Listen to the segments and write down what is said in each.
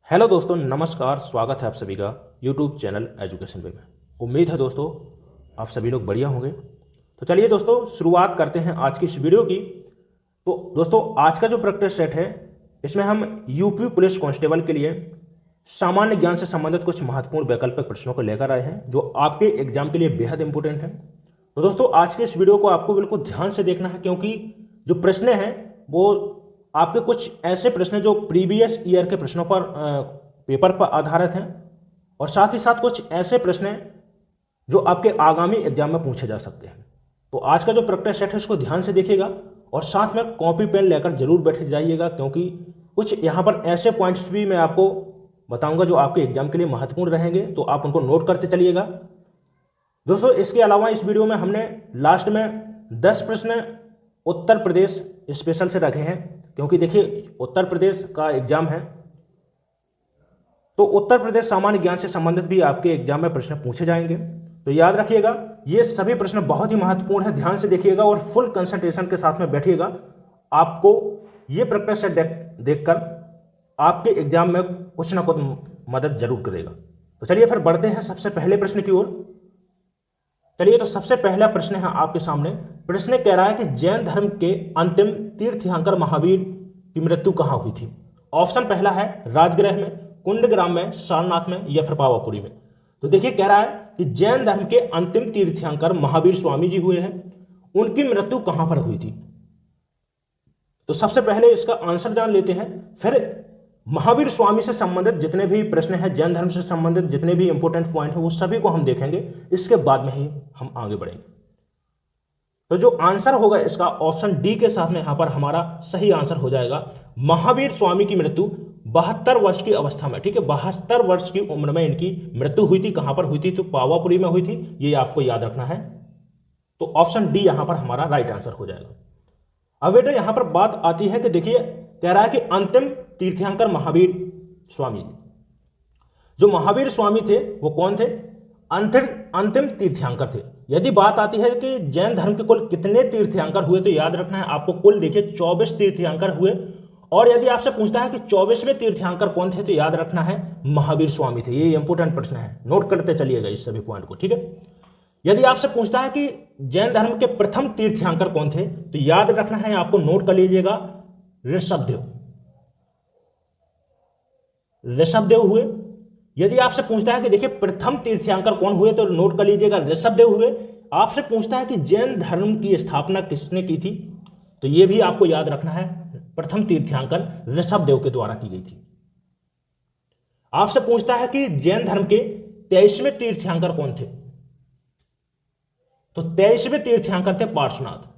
Hello दोस्तों, नमस्कार। स्वागत है आप सभी का यूट्यूब चैनल एजुकेशन वे में। उम्मीद है दोस्तों आप सभी लोग बढ़िया होंगे। तो चलिए दोस्तों शुरुआत करते हैं आज की इस वीडियो की। तो दोस्तों आज का जो प्रैक्टिस सेट है इसमें हम यूपी पुलिस कांस्टेबल के लिए सामान्य ज्ञान से संबंधित कुछ महत्वपूर्ण वैकल्पिक प्रश्नों को लेकर आए हैं जो आपके एग्जाम के लिए बेहद इंपॉर्टेंट है। तो दोस्तों आज के इस वीडियो को आपको बिल्कुल ध्यान से देखना है क्योंकि जो प्रश्न हैं वो आपके कुछ ऐसे प्रश्न जो प्रीवियस ईयर के प्रश्नों पर पेपर पर आधारित हैं और साथ ही साथ कुछ ऐसे प्रश्न हैं जो आपके आगामी एग्जाम में पूछे जा सकते हैं। तो आज का जो प्रैक्टिस सेट है उसको ध्यान से देखिएगा और साथ में कॉपी पेन लेकर जरूर बैठ जाइएगा क्योंकि कुछ यहाँ पर ऐसे पॉइंट्स भी मैं आपको बताऊंगा जो आपके एग्जाम के लिए महत्वपूर्ण रहेंगे, तो आप उनको नोट करते चलिएगा। दोस्तों इसके अलावा इस वीडियो में हमने लास्ट में 10 प्रश्न उत्तर प्रदेश स्पेशल से रखे हैं क्योंकि देखिए उत्तर प्रदेश का एग्जाम है तो उत्तर प्रदेश सामान्य ज्ञान से संबंधित भी आपके एग्जाम में प्रश्न पूछे जाएंगे। तो याद रखिएगा ये सभी प्रश्न बहुत ही महत्वपूर्ण है, ध्यान से देखिएगा और फुल कंसंट्रेशन के साथ में बैठिएगा। आपको ये प्रैक्टिस सेट देखकर आपके एग्जाम में कुछ ना कुछ मदद जरूर करेगा। तो चलिए फिर बढ़ते हैं सबसे पहले प्रश्न की ओर। चलिए तो सबसे पहला प्रश्न है आपके सामने। प्रश्न कह रहा है कि जैन धर्म के अंतिम तीर्थंकर महावीर की मृत्यु कहाँ हुई थी। ऑप्शन पहला है राजगृह में, कुंडग्राम में, सारनाथ में या फिर पावापुरी में। तो देखिए कह रहा है कि जैन धर्म के अंतिम तीर्थंकर महावीर स्वामी जी हुए हैं, उनकी मृत्यु कहां पर हुई थी। तो सबसे पहले इसका आंसर जान लेते हैं, फिर महावीर स्वामी से संबंधित जितने भी प्रश्न हैं, जैन धर्म से संबंधित जितने भी इंपॉर्टेंट पॉइंट हैं वो सभी को हम देखेंगे, इसके बाद में ही हम आगे बढ़ेंगे। तो जो आंसर होगा इसका ऑप्शन डी के साथ में यहां पर हमारा सही आंसर हो जाएगा। महावीर स्वामी की मृत्यु 72 वर्ष की अवस्था में, ठीक है, 72 वर्ष की उम्र में इनकी मृत्यु हुई थी। कहां पर हुई थी? तो पावापुरी में हुई थी, ये आपको याद रखना है। तो ऑप्शन डी यहां पर हमारा राइट आंसर हो जाएगा। अब बेटा यहां पर बात आती है कि देखिए कह रहा है कि अंतिम तीर्थंकर महावीर स्वामी जी, जो महावीर स्वामी थे वो कौन थे? अंतिम तीर्थंकर थे। यदि बात आती है कि जैन धर्म के कुल कितने तीर्थंकर हुए, तो याद रखना है आपको कुल देखिए 24 तीर्थंकर हुए। और यदि आपसे पूछता है कि 24वें तीर्थंकर कौन थे, तो याद रखना है महावीर स्वामी थे। ये इंपॉर्टेंट प्रश्न है, नोट करते चलिएगा इस सभी पॉइंट को, ठीक है। यदि आपसे पूछता है कि जैन धर्म के प्रथम तीर्थंकर कौन थे, तो याद रखना है आपको, नोट कर लीजिएगा ऋषभदेव। ऋषभदेव हुए। यदि आपसे पूछता है कि देखिए प्रथम तीर्थंकर कौन हुए, तो नोट कर लीजिएगा ऋषभदेव हुए। आपसे पूछता है कि जैन धर्म की स्थापना किसने की थी, तो यह भी आपको याद रखना है, प्रथम तीर्थंकर ऋषभदेव के द्वारा की गई थी। आपसे पूछता है कि जैन धर्म के 23वें तीर्थंकर कौन थे, तो 23वें तीर्थंकर थे पार्श्वनाथ।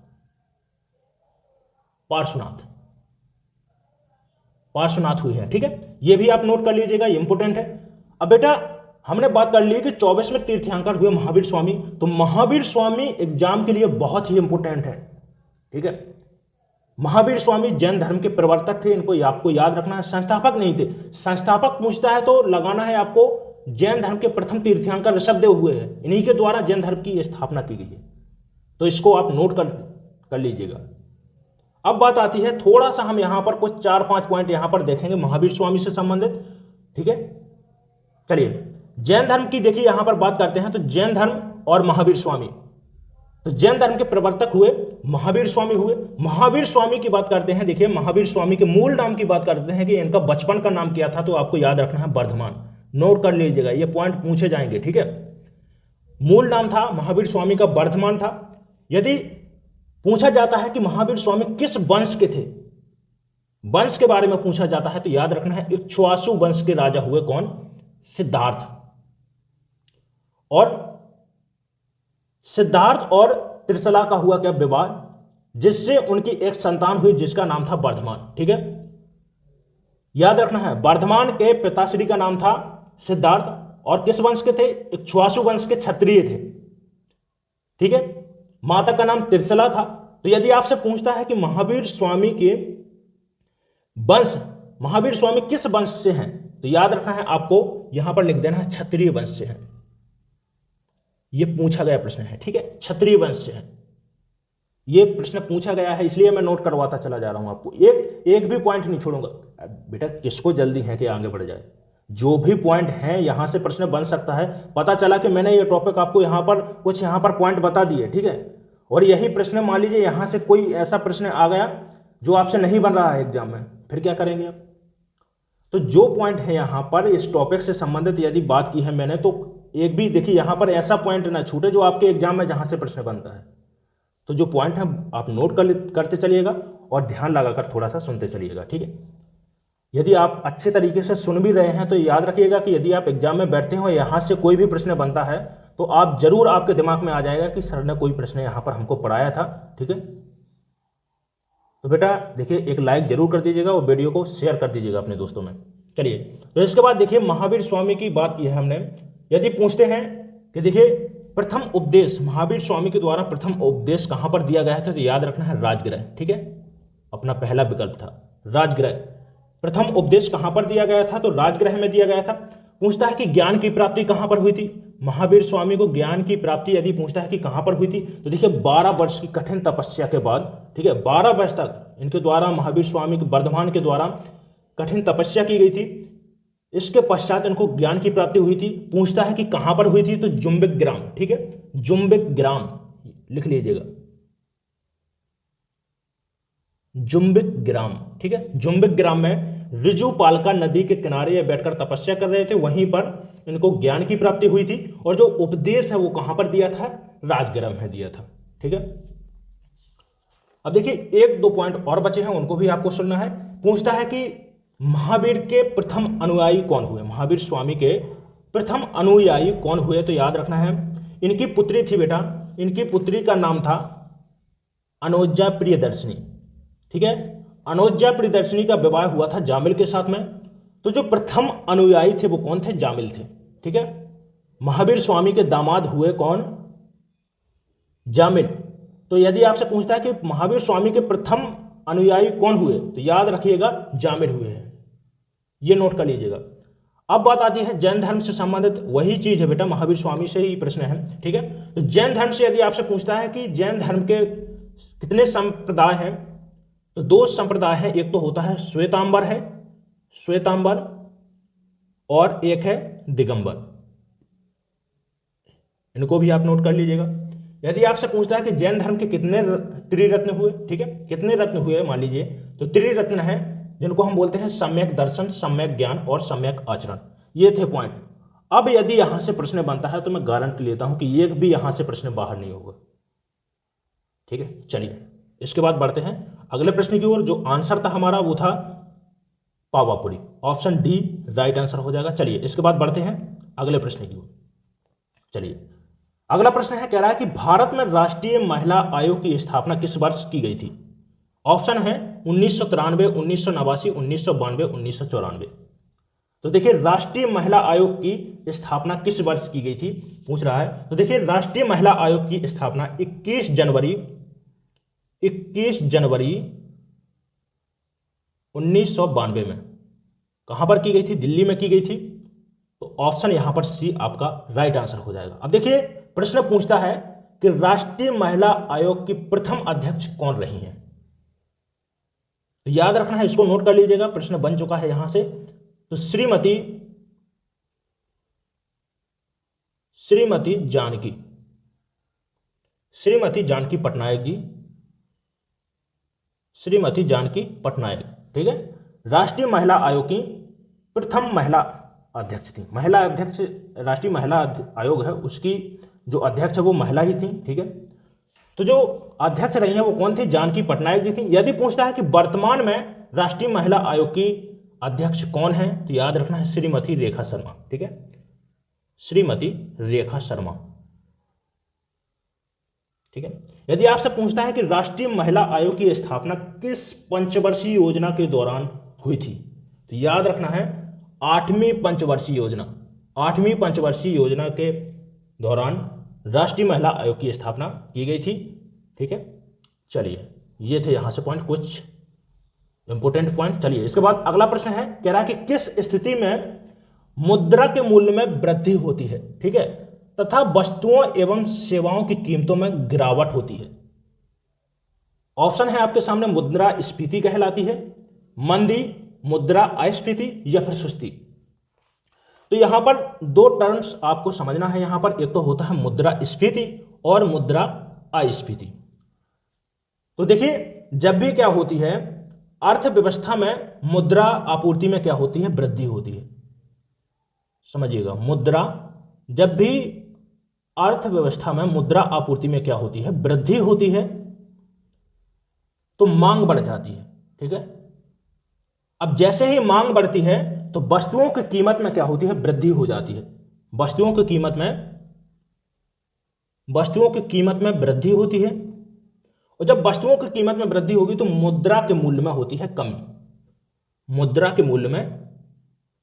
पार्श्वनाथ हुए हैं, ठीक है, यह भी आप नोट कर लीजिएगा, इंपॉर्टेंट है। अब बेटा हमने बात कर ली कि 24वें तीर्थंकर हुए महावीर स्वामी, तो महावीर स्वामी एग्जाम के लिए बहुत ही इंपॉर्टेंट है, ठीक है। महावीर स्वामी जैन धर्म के प्रवर्तक थे, इनको आपको याद रखना है, संस्थापक नहीं थे। संस्थापक पूछता है तो लगाना है आपको जैन धर्म के प्रथम तीर्थंकर ऋषभदेव हुए हैं, इन्हीं के द्वारा जैन धर्म की स्थापना की गई है, तो इसको आप नोट कर लीजिएगा। अब बात आती है, थोड़ा सा हम यहां पर कुछ 4-5 पॉइंट यहां पर देखेंगे महावीर स्वामी से संबंधित, ठीक है। चलिए जैन धर्म की देखिए यहां पर बात करते हैं, तो जैन धर्म और महावीर स्वामी, तो जैन धर्म के प्रवर्तक हुए महावीर स्वामी हुए। महावीर स्वामी की बात करते हैं, देखिए महावीर स्वामी के मूल नाम की बात करते हैं कि इनका बचपन का नाम क्या था, तो आपको याद रखना है वर्धमान, नोट कर लीजिएगा, ये पॉइंट पूछे जाएंगे, ठीक है। मूल नाम था महावीर स्वामी का वर्धमान था। यदि पूछा जाता है कि महावीर स्वामी किस वंश के थे, वंश के बारे में पूछा जाता है, तो याद रखना है इक्ष्वाकु वंश के राजा हुए कौन? सिद्धार्थ। और त्रिशला का हुआ क्या? विवाह, जिससे उनकी एक संतान हुई जिसका नाम था वर्धमान, ठीक है। याद रखना है वर्धमान के पिताश्री का नाम था सिद्धार्थ और किस वंश के थे? इक्ष्वाकु वंश के क्षत्रिय थे, ठीक है। माता का नाम त्रिशला था। तो यदि आपसे पूछता है कि महावीर स्वामी के वंश, महावीर स्वामी किस वंश से हैं, तो याद रखना है आपको यहां पर लिख देना है क्षत्रिय वंश से हैं। यह पूछा गया प्रश्न है, ठीक है, क्षत्रिय वंश से हैं। ये प्रश्न पूछा गया है, इसलिए मैं नोट करवाता चला जा रहा हूं आपको, एक भी पॉइंट नहीं छोड़ूंगा। बेटा किसको जल्दी है कि आगे बढ़ जाए, जो भी पॉइंट है यहां से प्रश्न बन सकता है। पता चला कि मैंने ये टॉपिक आपको यहां पर कुछ यहां पर पॉइंट बता दिए, ठीक है, और यही प्रश्न मान लीजिए यहां से कोई ऐसा प्रश्न आ गया जो आपसे नहीं बन रहा है एग्जाम में, फिर क्या करेंगे आप? तो जो पॉइंट है यहां पर इस टॉपिक से संबंधित यदि बात की है मैंने, तो एक भी देखिए यहां पर ऐसा पॉइंट ना छूटे जो आपके एग्जाम में जहां से प्रश्न बनता है। तो जो पॉइंट है आप नोट करते चलिएगा और ध्यान लगाकर थोड़ा सा सुनते चलिएगा, ठीक है। यदि आप अच्छे तरीके से सुन भी रहे हैं तो याद रखिएगा कि यदि आप एग्जाम में बैठते हो यहां से कोई भी प्रश्न बनता है तो आप जरूर, आपके दिमाग में आ जाएगा कि सर ने कोई प्रश्न यहां पर हमको पढ़ाया था, ठीक है। तो बेटा देखिए एक लाइक जरूर कर दीजिएगा और वीडियो को शेयर कर दीजिएगा अपने दोस्तों में। चलिए, तो इसके बाद देखिए महावीर स्वामी की बात की है हमने। यदि पूछते हैं कि देखिए प्रथम उपदेश महावीर स्वामी के द्वारा प्रथम उपदेश कहां पर दिया गया था, तो याद रखना है राजगृह, ठीक है, अपना पहला विकल्प था राजगृह। प्रथम उपदेश कहां पर दिया गया था, तो राजगृह में दिया गया था। पूछता है कि ज्ञान की प्राप्ति कहां पर हुई थी, महावीर स्वामी को ज्ञान की प्राप्ति यदि पूछता है कि कहां पर हुई थी, तो देखिए 12 वर्ष की कठिन तपस्या के बाद, ठीक है, 12 वर्ष तक इनके द्वारा महावीर स्वामी के वर्धमान के द्वारा कठिन तपस्या की गई थी। इसके पश्चात इनको ज्ञान की प्राप्ति हुई थी। पूछता है कि कहां पर हुई थी, तो जुम्बिक ग्राम, ठीक है, जुम्बिक ग्राम लिख लीजिएगा, जुम्बिक ग्राम, ठीक है, जुम्बिक ग्राम में ऋजुपालका नदी के किनारे बैठकर तपस्या कर रहे थे, वहीं पर इनको ज्ञान की प्राप्ति हुई थी। और जो उपदेश है वो कहां पर दिया था, राजगृह में दिया था, ठीक है। अब देखिए एक दो पॉइंट और बचे हैं, उनको भी आपको सुनना है। पूछता है कि महावीर के प्रथम अनुयायी कौन हुए, महावीर स्वामी के प्रथम अनुयायी कौन हुए, तो याद रखना है इनकी पुत्री थी बेटा, इनकी पुत्री का नाम था अनोजा प्रियदर्शनी, ठीक है, अनोजा प्रियदर्शनी का विवाह हुआ था जामिल के साथ में। तो जो प्रथम अनुयायी थे वो कौन थे, जामिल थे, ठीक है। महावीर स्वामी के दामाद हुए कौन, जामिल। तो यदि आपसे पूछता है कि महावीर स्वामी के प्रथम अनुयायी कौन हुए, तो याद रखिएगा जामिल हुए हैं, ये नोट कर लीजिएगा। अब बात आती है जैन धर्म से संबंधित, वही चीज है बेटा, महावीर स्वामी से ही प्रश्न है, ठीक है। तो जैन धर्म से यदि आपसे पूछता है कि जैन धर्म के कितने संप्रदाय हैं, तो 2 संप्रदाय हैं, एक तो होता है श्वेतांबर है, श्वेतांबर, और एक है दिगंबर, इनको भी आप नोट कर लीजिएगा। यदि आपसे पूछता है कि जैन धर्म के कितने त्रिरत्न हुए, ठीक है, कितने रत्न हुए मान लीजिए, तो त्रिरत्न है जिनको हम बोलते हैं सम्यक दर्शन, सम्यक ज्ञान और सम्यक आचरण, ये थे पॉइंट। अब यदि यहां से प्रश्न बनता है तो मैं गारंटी लेता हूं कि एक भी यहां से प्रश्न बाहर नहीं होगा, ठीक है। चलिए इसके बाद बढ़ते हैं अगले प्रश्न की ओर। जो आंसर था हमारा वो था Pawapuri, option D right answer हो जाएगा। चलिए इसके बाद बढ़ते हैं अगले प्रश्न की ओर। चलिए अगला प्रश्न है, कह रहा है कि भारत में राष्ट्रीय महिला आयोग की स्थापना किस वर्ष की गई थी। ऑप्शन है 1993, 1989, 1992, 1994। तो देखिए राष्ट्रीय महिला आयोग की स्थापना किस वर्ष की गई थी पूछ रहा है। तो देखिए राष्ट्रीय महिला आयोग की स्थापना 21 जनवरी 1992 में कहां पर की गई थी, दिल्ली में की गई थी। तो ऑप्शन यहां पर सी आपका राइट आंसर हो जाएगा। अब देखिए प्रश्न पूछता है कि राष्ट्रीय महिला आयोग की प्रथम अध्यक्ष कौन रही हैं, तो याद रखना है, इसको नोट कर लीजिएगा, प्रश्न बन चुका है यहां से। तो श्रीमती जानकी पटनायक जी, श्रीमती जानकी पटनायक, ठीक है, राष्ट्रीय महिला आयोग की प्रथम महिला अध्यक्ष थी। महिला अध्यक्ष, राष्ट्रीय महिला आयोग है उसकी जो अध्यक्ष है वो महिला ही थी, ठीक है। तो जो अध्यक्ष रही है वो कौन थी, जानकी पटनायक जी थी। यदि पूछता है कि वर्तमान में राष्ट्रीय महिला आयोग की अध्यक्ष कौन है, तो याद रखना है श्रीमती रेखा शर्मा, ठीक है, श्रीमती रेखा शर्मा, ठीक है। यदि आपसे पूछता है कि राष्ट्रीय महिला आयोग की स्थापना किस पंचवर्षीय योजना के दौरान हुई थी, तो याद रखना है 8वीं पंचवर्षीय योजना, 8वीं पंचवर्षीय योजना के दौरान राष्ट्रीय महिला आयोग की स्थापना की गई थी, ठीक है। चलिए ये थे यहां से पॉइंट, कुछ इंपोर्टेंट पॉइंट। चलिए इसके बाद अगला प्रश्न है, कह रहा है कि किस स्थिति में मुद्रा के मूल्य में वृद्धि होती है, ठीक है, तथा वस्तुओं एवं सेवाओं की कीमतों में गिरावट होती है। ऑप्शन है आपके सामने मुद्रास्फीति कहलाती है, मंदी, मुद्रास्फीति या फिर सुस्ती। तो यहां पर दो टर्म्स आपको समझना है। यहां पर एक तो होता है मुद्रास्फीति और मुद्रास्फीति। तो देखिए जब भी क्या होती है अर्थव्यवस्था में मुद्रा आपूर्ति में क्या होती है, वृद्धि होती है। समझिएगा, मुद्रा, जब भी अर्थव्यवस्था में मुद्रा आपूर्ति में क्या होती है, वृद्धि होती है, तो मांग बढ़ जाती है। ठीक है, अब जैसे ही मांग बढ़ती है तो वस्तुओं की कीमत में क्या होती है, वृद्धि हो जाती है। वस्तुओं की कीमत में वृद्धि होती है, और जब वस्तुओं की कीमत में वृद्धि होगी तो मुद्रा के मूल्य में होती है कमी। मुद्रा के मूल्य में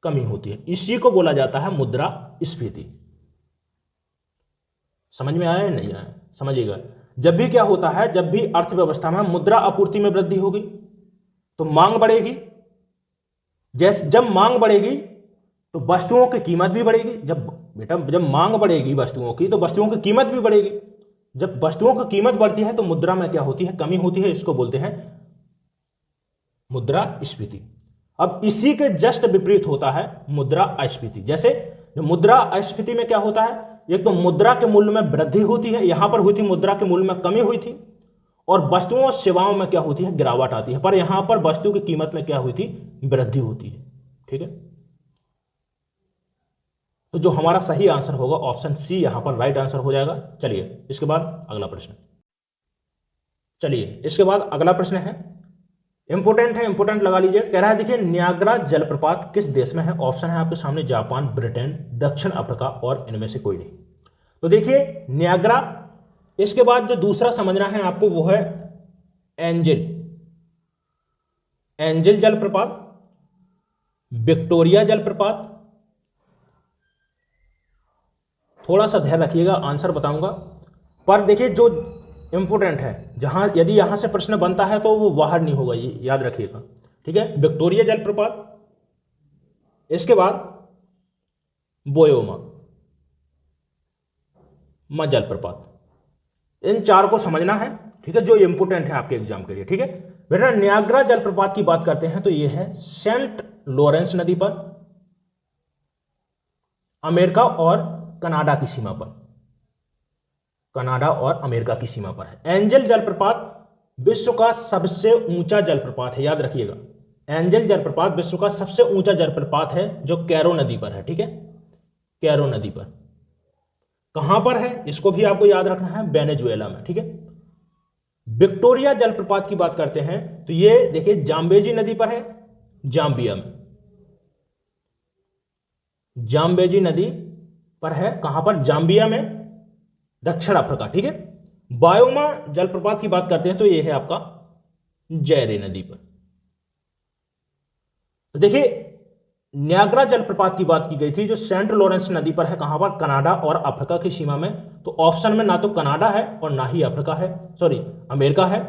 कमी होती है, इसी को बोला जाता है मुद्रास्फीति। समझ में आया या नहीं आया? समझिएगा, जब भी क्या होता है, जब भी अर्थव्यवस्था में मुद्रा आपूर्ति में वृद्धि होगी तो मांग बढ़ेगी। जब मांग बढ़ेगी तो वस्तुओं की कीमत भी बढ़ेगी। जब मांग बढ़ेगी वस्तुओं की तो वस्तुओं की कीमत भी बढ़ेगी। जब वस्तुओं की कीमत बढ़ती है तो मुद्रा में क्या होती है, कमी होती है। इसको बोलते हैं मुद्रास्फीति। अब इसी के जस्ट विपरीत होता है मुद्रास्फीति। जैसे मुद्रास्फीति में क्या होता है, एक तो मुद्रा के मूल्य में वृद्धि होती है, यहां पर हुई थी मुद्रा के मूल्य में कमी हुई थी, और वस्तुओं और सेवाओं में क्या होती है, गिरावट आती है। पर यहां पर वस्तु की कीमत में क्या हुई थी, वृद्धि होती है। ठीक है, तो जो हमारा सही आंसर होगा ऑप्शन सी यहां पर राइट आंसर हो जाएगा। चलिए इसके बाद अगला प्रश्न। है, इंपोर्टेंट है, इंपोर्टेंट लगा लीजिए। कह रहा है देखिए, नियाग्रा जलप्रपात किस देश में है? ऑप्शन है आपके सामने जापान, ब्रिटेन, दक्षिण अफ्रीका और इनमें से कोई नहीं। तो देखिए नियाग्रा, इसके बाद जो दूसरा समझना है आपको वो है एंजल जलप्रपात, विक्टोरिया जलप्रपात। थोड़ा सा ध्यान रखिएगा, आंसर बताऊंगा। पर देखिए जो इंपोर्टेंट है, जहां यदि यहां से प्रश्न बनता है तो वो बाहर नहीं होगा, ये याद रखिएगा। ठीक है, विक्टोरिया जलप्रपात, इसके बाद बोयोमा जलप्रपात। इन चार को समझना है। ठीक है, जो इंपोर्टेंट है आपके एग्जाम के लिए। ठीक है बेटा, नियाग्रा जलप्रपात की बात करते हैं तो ये है सेंट लॉरेंस नदी पर, अमेरिका और कनाडा की सीमा पर, कनाडा और अमेरिका की सीमा पर है। एंजल जलप्रपात विश्व का सबसे ऊंचा जलप्रपात है, याद रखिएगा। एंजल जलप्रपात विश्व का सबसे ऊंचा जलप्रपात है जो कैरो नदी पर है। ठीक है, कैरो नदी पर कहां पर है, इसको भी आपको याद रखना है, वेनेजुएला में। ठीक है, विक्टोरिया जलप्रपात की बात करते हैं तो ये देखिए जाम्बेजी नदी पर है, जाम्बिया में। जाम्बेजी नदी पर है, कहां पर, जाम्बिया में, दक्षिण अफ्रीका। ठीक है, बायोमा जलप्रपात की बात करते हैं तो यह है आपका जैरे नदी पर। तो देखिए नियाग्रा जलप्रपात की बात की गई थी जो सेंट लॉरेंस नदी पर है, कहां पर, कनाडा और अफ्रीका की सीमा में। तो ऑप्शन में ना तो कनाडा है और ना ही अफ्रीका है, सॉरी अमेरिका है।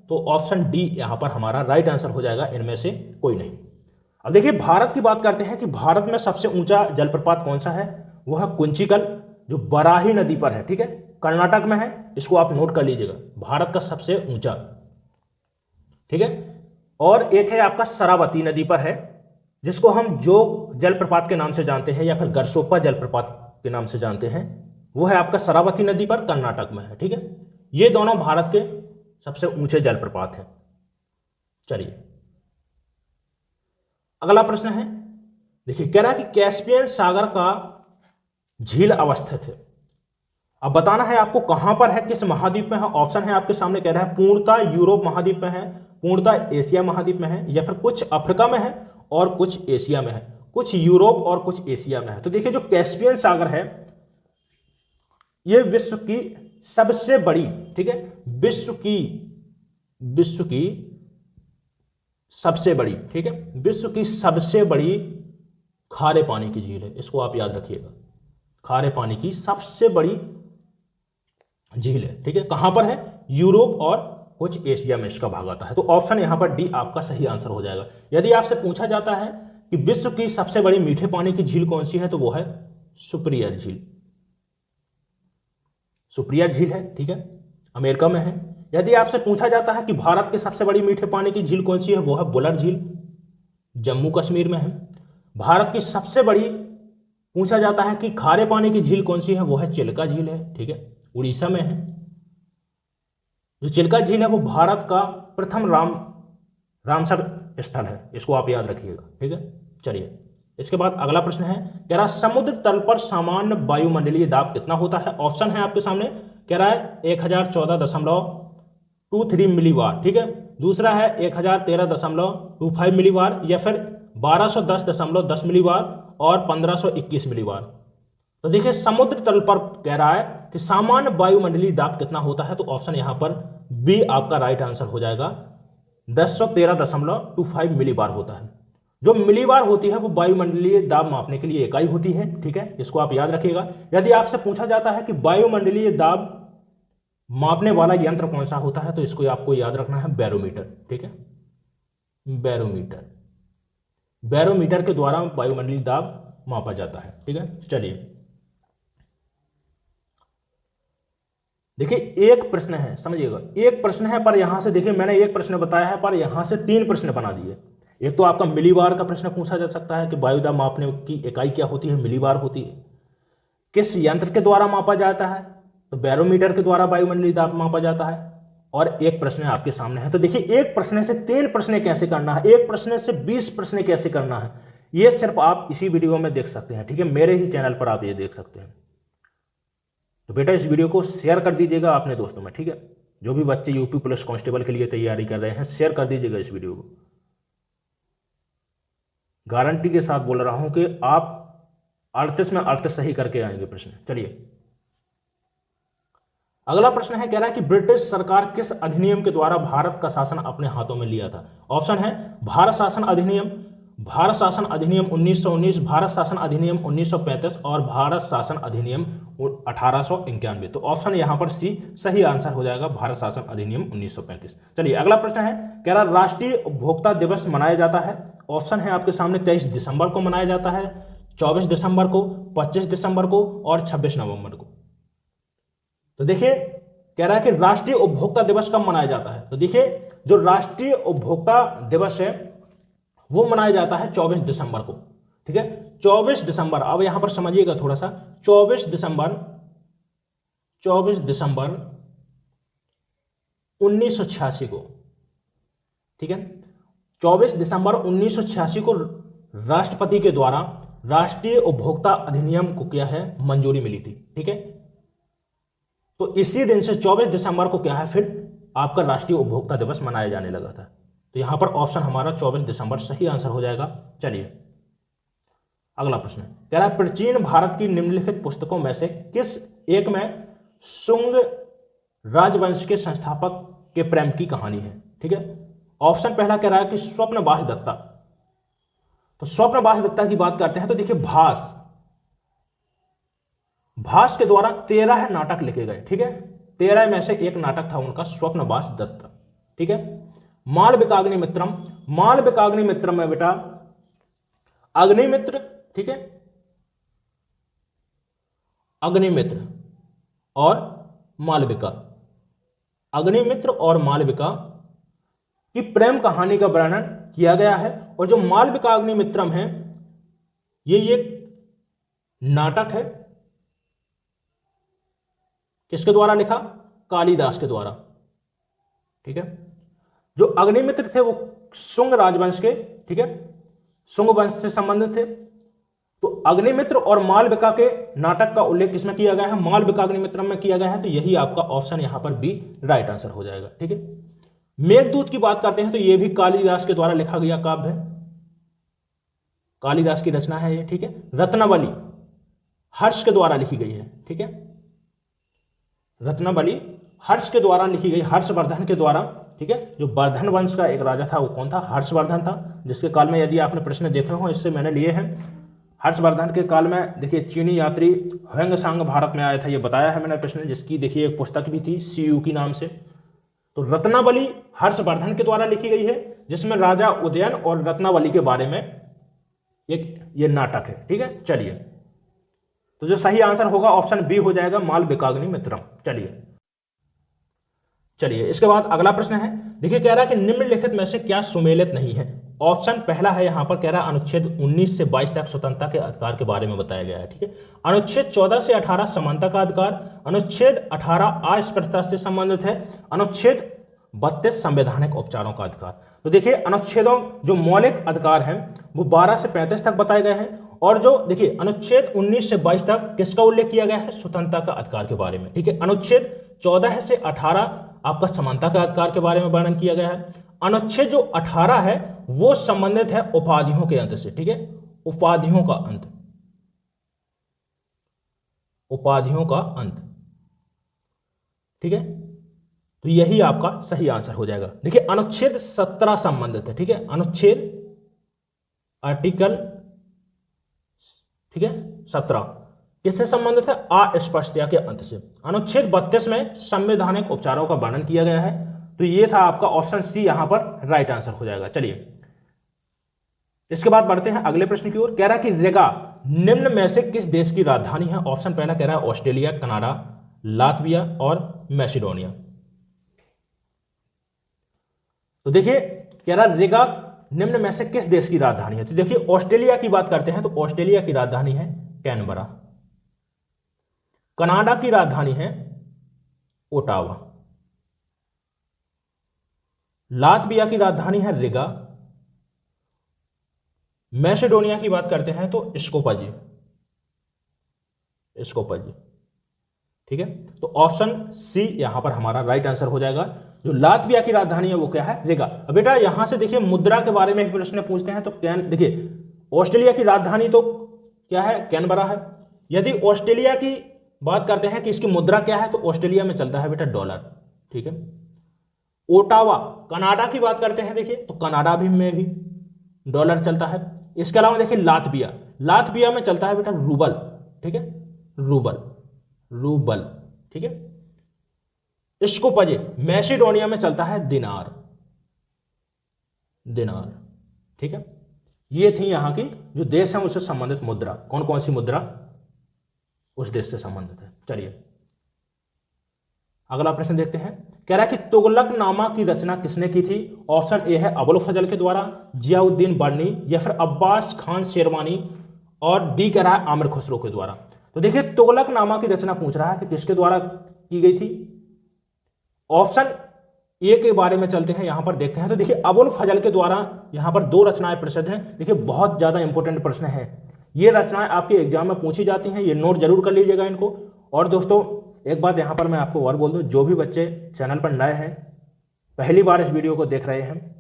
तो ऑप्शन डी यहां पर हमारा राइट आंसर हो जाएगा, इनमें से कोई नहीं। अब देखिए भारत की बात करते हैं कि भारत में सबसे ऊंचा जलप्रपात कौन सा है, वो है कुंचिकल, जो बराही नदी पर है। ठीक है, कर्नाटक में है, इसको आप नोट कर लीजिएगा, भारत का सबसे ऊंचा। ठीक है, और एक है आपका शरावती नदी पर है, जिसको हम जोग जलप्रपात के नाम से जानते हैं या फिर गरसोप्पा जलप्रपात के नाम से जानते हैं, वो है आपका शरावती नदी पर, कर्नाटक में है। ठीक है, ये दोनों भारत के सबसे ऊंचे जलप्रपात हैं। चलिए अगला प्रश्न है, देखिए कह रहा है कि कैस्पियन सागर का झील अवस्थित है। अब बताना है आपको कहां पर है, किस महाद्वीप में है। ऑप्शन है आपके सामने, कह रहा है पूर्णतः यूरोप महाद्वीप में है, पूर्णतः एशिया महाद्वीप में है, या फिर कुछ अफ्रीका में है और कुछ एशिया में है, कुछ यूरोप और कुछ एशिया में है। तो देखिए जो कैस्पियन सागर है ये विश्व की सबसे बड़ी, ठीक है, विश्व की सबसे बड़ी, ठीक है, विश्व की सबसे बड़ी खारे पानी की झील है। इसको आप याद रखिएगा, खारे पानी की सबसे बड़ी झील है। ठीक है, कहां पर है, यूरोप और कुछ एशिया में इसका भाग आता है। तो ऑप्शन यहां पर डी आपका सही आंसर हो जाएगा। यदि आपसे पूछा जाता है कि विश्व की सबसे बड़ी मीठे पानी की झील कौन सी है, तो वो है सुपीरियर झील। सुपीरियर झील है, ठीक है, अमेरिका में है। यदि आपसे पूछा जाता है कि भारत की सबसे बड़ी मीठे पानी की झील कौन सी है, वो है बुलर झील, जम्मू कश्मीर में है। भारत की सबसे बड़ी पूछा जाता है कि खारे पानी की झील कौन सी है, वो है चिल्का झील है, ठीक है, उड़ीसा में है। जो चिल्का झील है वो भारत का प्रथम रामसर स्थल है, इसको आप याद रखिएगा, ठीक है। चलिए इसके बाद अगला प्रश्न है, कह रहा है समुद्र तल पर सामान्य वायुमंडलीय दाब कितना होता है। ऑप्शन है आपके सामने, कह रहा है 1014.23 मिलीबार, ठीक है। दूसरा है 1013.25 मिलीबार, या फिर 1210.10 मिलीबार और 1521 मिलीबार। तो देखिए समुद्र तल पर कह रहा है कि सामान्य वायुमंडलीय दाब कितना होता है, तो ऑप्शन यहां पर बी आपका राइट आंसर हो जाएगा, 1013.25 मिलीबार होता है। जो मिलीबार होती है वो वायुमंडलीय दाब मापने के लिए इकाई होती है, ठीक है, इसको आप याद रखिएगा। यदि आपसे पूछा जाता है कि वायुमंडलीय दाब मापने वाला यंत्र कौन सा होता है, तो इसको आपको याद रखना है बैरोमीटर, ठीक है, बैरोमीटर। बैरोमीटर के द्वारा वायुमंडलीय दाब मापा जाता है, ठीक है। चलिए देखिए एक प्रश्न है, समझिएगा, एक प्रश्न है, पर यहां से देखिए मैंने एक प्रश्न बताया है, पर यहां से 3 प्रश्न बना दिए। एक तो आपका मिलीबार का प्रश्न पूछा जा सकता है कि वायुदाब मापने की इकाई क्या होती है, मिलीबार होती है। किस यंत्र के द्वारा मापा जाता है, तो बैरोमीटर के द्वारा वायुमंडलीय दाब मापा जाता है। और एक प्रश्न आपके सामने है। तो देखिए एक प्रश्न से 3 प्रश्न कैसे करना है, एक प्रश्न से 20 प्रश्न कैसे करना है, ये सिर्फ आप इसी वीडियो में देख सकते हैं, ठीक है, मेरे ही चैनल पर आप ये देख सकते हैं। तो बेटा इस वीडियो को शेयर कर दीजिएगा अपने दोस्तों में, ठीक है, जो भी बच्चे यूपी पुलिस कांस्टेबल के लिए तैयारी कर रहे हैं, शेयर कर दीजिएगा इस वीडियो को। गारंटी के साथ बोल रहा हूं कि आप 38 में 38 सही करके आएंगे प्रश्न। चलिए अगला प्रश्न है, कह रहा है कि ब्रिटिश सरकार किस अधिनियम के द्वारा भारत का शासन अपने हाथों में लिया था। ऑप्शन है भारत शासन अधिनियम, भारत शासन अधिनियम 1919, भारत शासन अधिनियम 1935 और भारत शासन अधिनियम 1891। तो ऑप्शन यहां पर सी सही आंसर हो जाएगा, भारत शासन अधिनियम 1935। चलिए अगला प्रश्न है, कह रहा राष्ट्रीय उपभोक्ता दिवस मनाया जाता है। ऑप्शन है आपके सामने 23 दिसंबर को मनाया जाता है, 24 दिसंबर को, 25 दिसंबर को और 26 नवंबर को। तो देखिए कह रहा है कि राष्ट्रीय उपभोक्ता दिवस कब मनाया जाता है। तो देखिए जो राष्ट्रीय उपभोक्ता दिवस है वो मनाया जाता है 24 दिसंबर को, ठीक है, 24 दिसंबर। अब यहां पर समझिएगा थोड़ा सा, 24 दिसंबर 1986 को, ठीक है, 24 दिसंबर 1986 को राष्ट्रपति के द्वारा राष्ट्रीय उपभोक्ता अधिनियम को क्या है मंजूरी मिली थी, ठीक है। तो इसी दिन से 24 दिसंबर को क्या है फिर आपका राष्ट्रीय उपभोक्ता दिवस मनाया जाने लगा था। तो यहां पर ऑप्शन हमारा 24 दिसंबर सही आंसर हो जाएगा। चलिए अगला प्रश्न कह रहा है प्राचीन भारत की निम्नलिखित पुस्तकों में से किस एक में शुंग राजवंश के संस्थापक के प्रेम की कहानी है, ठीक है। ऑप्शन पहला कह रहा है कि स्वप्नवास दत्ता। तो स्वप्नवास दत्ता की बात करते हैं तो देखिए भास के द्वारा 13 नाटक लिखे गए, ठीक है, 13 में से एक नाटक था उनका स्वप्नवास दत्ता, ठीक है। मालविकाग्निमित्रम, मालविकाग्निमित्रम में बेटा अग्निमित्र, ठीक है, अग्निमित्र और मालविका, अग्निमित्र और मालविका की प्रेम कहानी का वर्णन किया गया है। और जो मालविकाग्निमित्रम है ये नाटक है, किसके द्वारा लिखा, कालिदास के द्वारा, ठीक है। जो अग्निमित्र थे वो शुंग राजवंश के, ठीक है, शुंग वंश से संबंधित थे। तो अग्निमित्र और मालविका के नाटक का उल्लेख किसमें किया गया है, मालविकाग्निमित्रम में किया गया है। तो यही आपका ऑप्शन यहां पर बी राइट आंसर हो जाएगा, ठीक है। मेघदूत की बात करते हैं तो यह भी कालिदास के द्वारा लिखा गया काव्य है, कालिदास की रचना है ये, ठीक है। रत्नावली हर्ष के द्वारा लिखी गई है, ठीक है, रत्नावली हर्ष के द्वारा लिखी गई, हर्षवर्धन के द्वारा, ठीक है। जो वर्धन वंश का एक राजा था वो कौन था, हर्षवर्धन था, जिसके काल में यदि आपने प्रश्न देखे हो इससे मैंने लिए हैं। हर्षवर्धन के काल में देखिए चीनी यात्री ह्वेंगसांग भारत में आया था, ये बताया है मैंने प्रश्न, जिसकी देखिए एक पुस्तक भी थी सीयू की नाम से। तो रत्नावली हर्षवर्धन के द्वारा लिखी गई है, जिसमें राजा उदयन और रत्नावली के बारे में एक ये नाटक है, ठीक है। चलिए तो जो सही आंसर होगा ऑप्शन बी हो जाएगा, मालविकाग्निमित्रम। चलिए इसके बाद अगला प्रश्न है, देखिए कह रहा है कि निम्नलिखित में से क्या सुमेलित नहीं है। ऑप्शन पहला है यहाँ पर कह रहा है अनुच्छेद 19 से 22 तक स्वतंत्रता के अधिकार के बारे में बताया गया है। ठीक है, अनुच्छेद 14 से 18 समानता का अधिकार, अनुच्छेद 18 अस्पृश्यता से संबंधित है, अनुच्छेद 32 संवैधानिक उपचारों का अधिकार। तो देखिए अनुच्छेदों जो मौलिक अधिकार हैं वो 12 से 35 तक बताए गए हैं, और जो देखिए अनुच्छेद 19 से 22 तक किसका उल्लेख किया गया है, स्वतंत्रता का अधिकार के बारे में। ठीक है, अनुच्छेद 14 से 18 आपका समानता का अधिकार के बारे में वर्णन किया गया है। अनुच्छेद जो 18 है वो संबंधित है उपाधियों के अंत से। ठीक है, उपाधियों का अंत, उपाधियों का अंत। ठीक है, तो यही आपका सही आंसर हो जाएगा। देखिए अनुच्छेद 17 संबंधित है। ठीक है, अनुच्छेद आर्टिकल, ठीक है 17 किससे संबंधित है, अस्पष्टता के अंत से। अनुच्छेद 32 में संवैधानिक उपचारों का वर्णन किया गया है। तो ये था आपका ऑप्शन सी यहां पर राइट आंसर हो जाएगा। चलिए इसके बाद बढ़ते हैं अगले प्रश्न की ओर। कह रहा है कि रिगा निम्न में से किस देश की राजधानी है। ऑप्शन पहला कह रहा है ऑस्ट्रेलिया, कनाडा, लातविया और मैसिडोनिया। तो देखिए कह रहा है रिगा निम्न में से किस देश की राजधानी है। तो देखिए ऑस्ट्रेलिया की बात करते हैं तो ऑस्ट्रेलिया की राजधानी है कैनबरा। कनाडा की राजधानी है ओटावा। लातविया की राजधानी है रिगा। मैसेडोनिया की बात करते हैं तो स्कोपजे, स्कोपजे। ठीक है, तो ऑप्शन सी यहां पर हमारा राइट आंसर हो जाएगा। जो लातविया की राजधानी है वो क्या है, रिगा। अब बेटा यहां से देखिए मुद्रा के बारे में भी प्रश्न पूछते हैं तो देखिए ऑस्ट्रेलिया की राजधानी तो क्या है, कैनबरा है। यदि ऑस्ट्रेलिया की बात करते हैं कि इसकी मुद्रा क्या है तो ऑस्ट्रेलिया में चलता है बेटा डॉलर। ठीक है, ओटावा कनाडा की बात करते हैं देखिए तो कनाडा भी में भी डॉलर चलता है। इसके अलावा देखिए लातविया, लातविया में चलता है बेटा रूबल। ठीक है, रूबल, रूबल। ठीक है, स्कोपजे मैसिडोनिया में चलता है दिनार, दिनार। ठीक है, ये थी यहां की जो देश है उससे संबंधित मुद्रा, कौन कौन सी मुद्रा उस देश से संबंधित है। चलिए अगला प्रश्न देखते हैं। कह रहा है कि तुगलकनामा की रचना किसने की थी। ऑप्शन ए है अबुल फजल के द्वारा, जियाउद्दीन बर्नी या फिर अब्बास खान शेरवानी, और डी कह रहा है आमिर खुसरो के द्वारा। तो देखिए तुगलकनामा की रचना पूछ रहा है कि किसके द्वारा की गई थी। ऑप्शन ए के बारे में चलते हैं, यहां पर देखते हैं। तो देखिए अबुल फजल के द्वारा यहां पर 2 रचनाएं प्रसिद्ध हैं। देखिए बहुत ज्यादा इंपॉर्टेंट प्रश्न है, ये रचनाएं आपके एग्जाम में पूछी जाती हैं, ये नोट जरूर कर लीजिएगा इनको। और दोस्तों एक बात यहां पर मैं आपको और बोल दूं, जो भी बच्चे चैनल पर नए हैं, पहली बार इस वीडियो को देख रहे हैं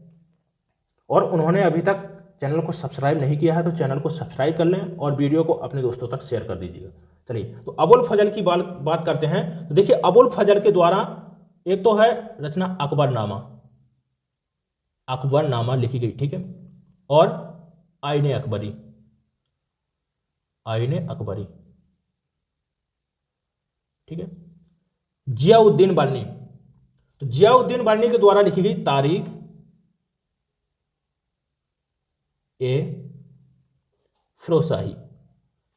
और उन्होंने अभी तक चैनल को सब्सक्राइब नहीं किया है तो चैनल को सब्सक्राइब कर लें और वीडियो को अपने दोस्तों तक शेयर कर दीजिएगा। चलिए तो अबुल फजल की बात करते हैं। तो देखिए अबुल फजल के द्वारा एक तो है रचना अकबरनामा, अकबरनामा लिखी गई। ठीक है, और आईने अकबरी, आईने अकबरी। ठीक है, जियाउद्दीन बर्नी, तो जियाउद्दीन बर्नी के द्वारा लिखी गई तारीख ए फिरोज शाही,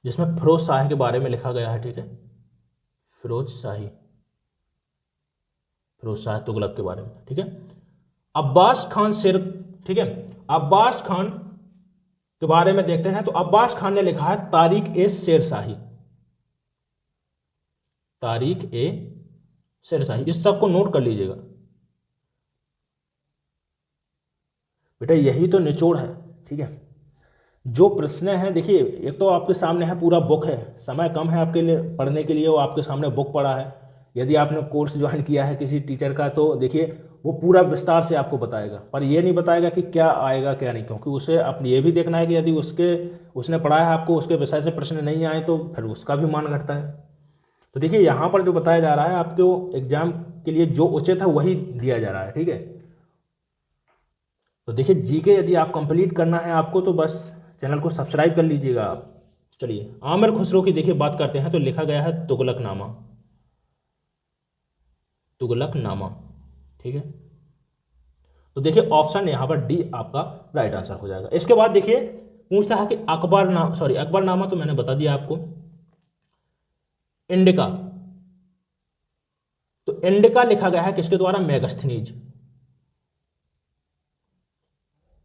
जिसमें फिरोज शाही के बारे में लिखा गया है। ठीक है, फिरोज शाही, फिरोज शाह तुगलक के बारे में। ठीक है, अब्बास खान शेर, ठीक है, अब्बास खान के बारे में देखते हैं। तो अब्बास खान ने लिखा है तारीख ए शेर शाही, तारीख ए शेर शाही। इस सब को नोट कर लीजिएगा बेटा, यही तो निचोड़ है। ठीक है, जो प्रश्न है देखिए एक तो आपके सामने है पूरा बुक है, समय कम है आपके लिए पढ़ने के लिए, वो आपके सामने बुक पड़ा है। यदि आपने कोर्स ज्वाइन किया है किसी टीचर का तो देखिए वो पूरा विस्तार से आपको बताएगा, पर ये नहीं बताएगा कि क्या आएगा क्या नहीं, क्योंकि उसे अपने ये भी देखना है कि यदि उसने पढ़ाया है आपको, उसके विषय से प्रश्न नहीं आए तो फिर उसका भी मान घटता है। तो देखिए यहाँ पर जो बताया जा रहा है आपको एग्जाम के लिए जो उचित है वही दिया जा रहा है। ठीक है, तो देखिए जीके यदि आप कंप्लीट करना है आपको तो बस चैनल को सब्सक्राइब कर लीजिएगा आप। चलिए आमिर खुसरो की देखिए बात करते हैं। तो लिखा गया है तुगलकनामा, तुगलकनामा। ठीक है, तो देखिए ऑप्शन यहां पर डी आपका राइट आंसर हो जाएगा। इसके बाद देखिए पूछता है कि अकबरनामा तो मैंने बता दिया आपको। इंडिका, तो इंडिका लिखा गया है किसके द्वारा? मेगास्थनीज।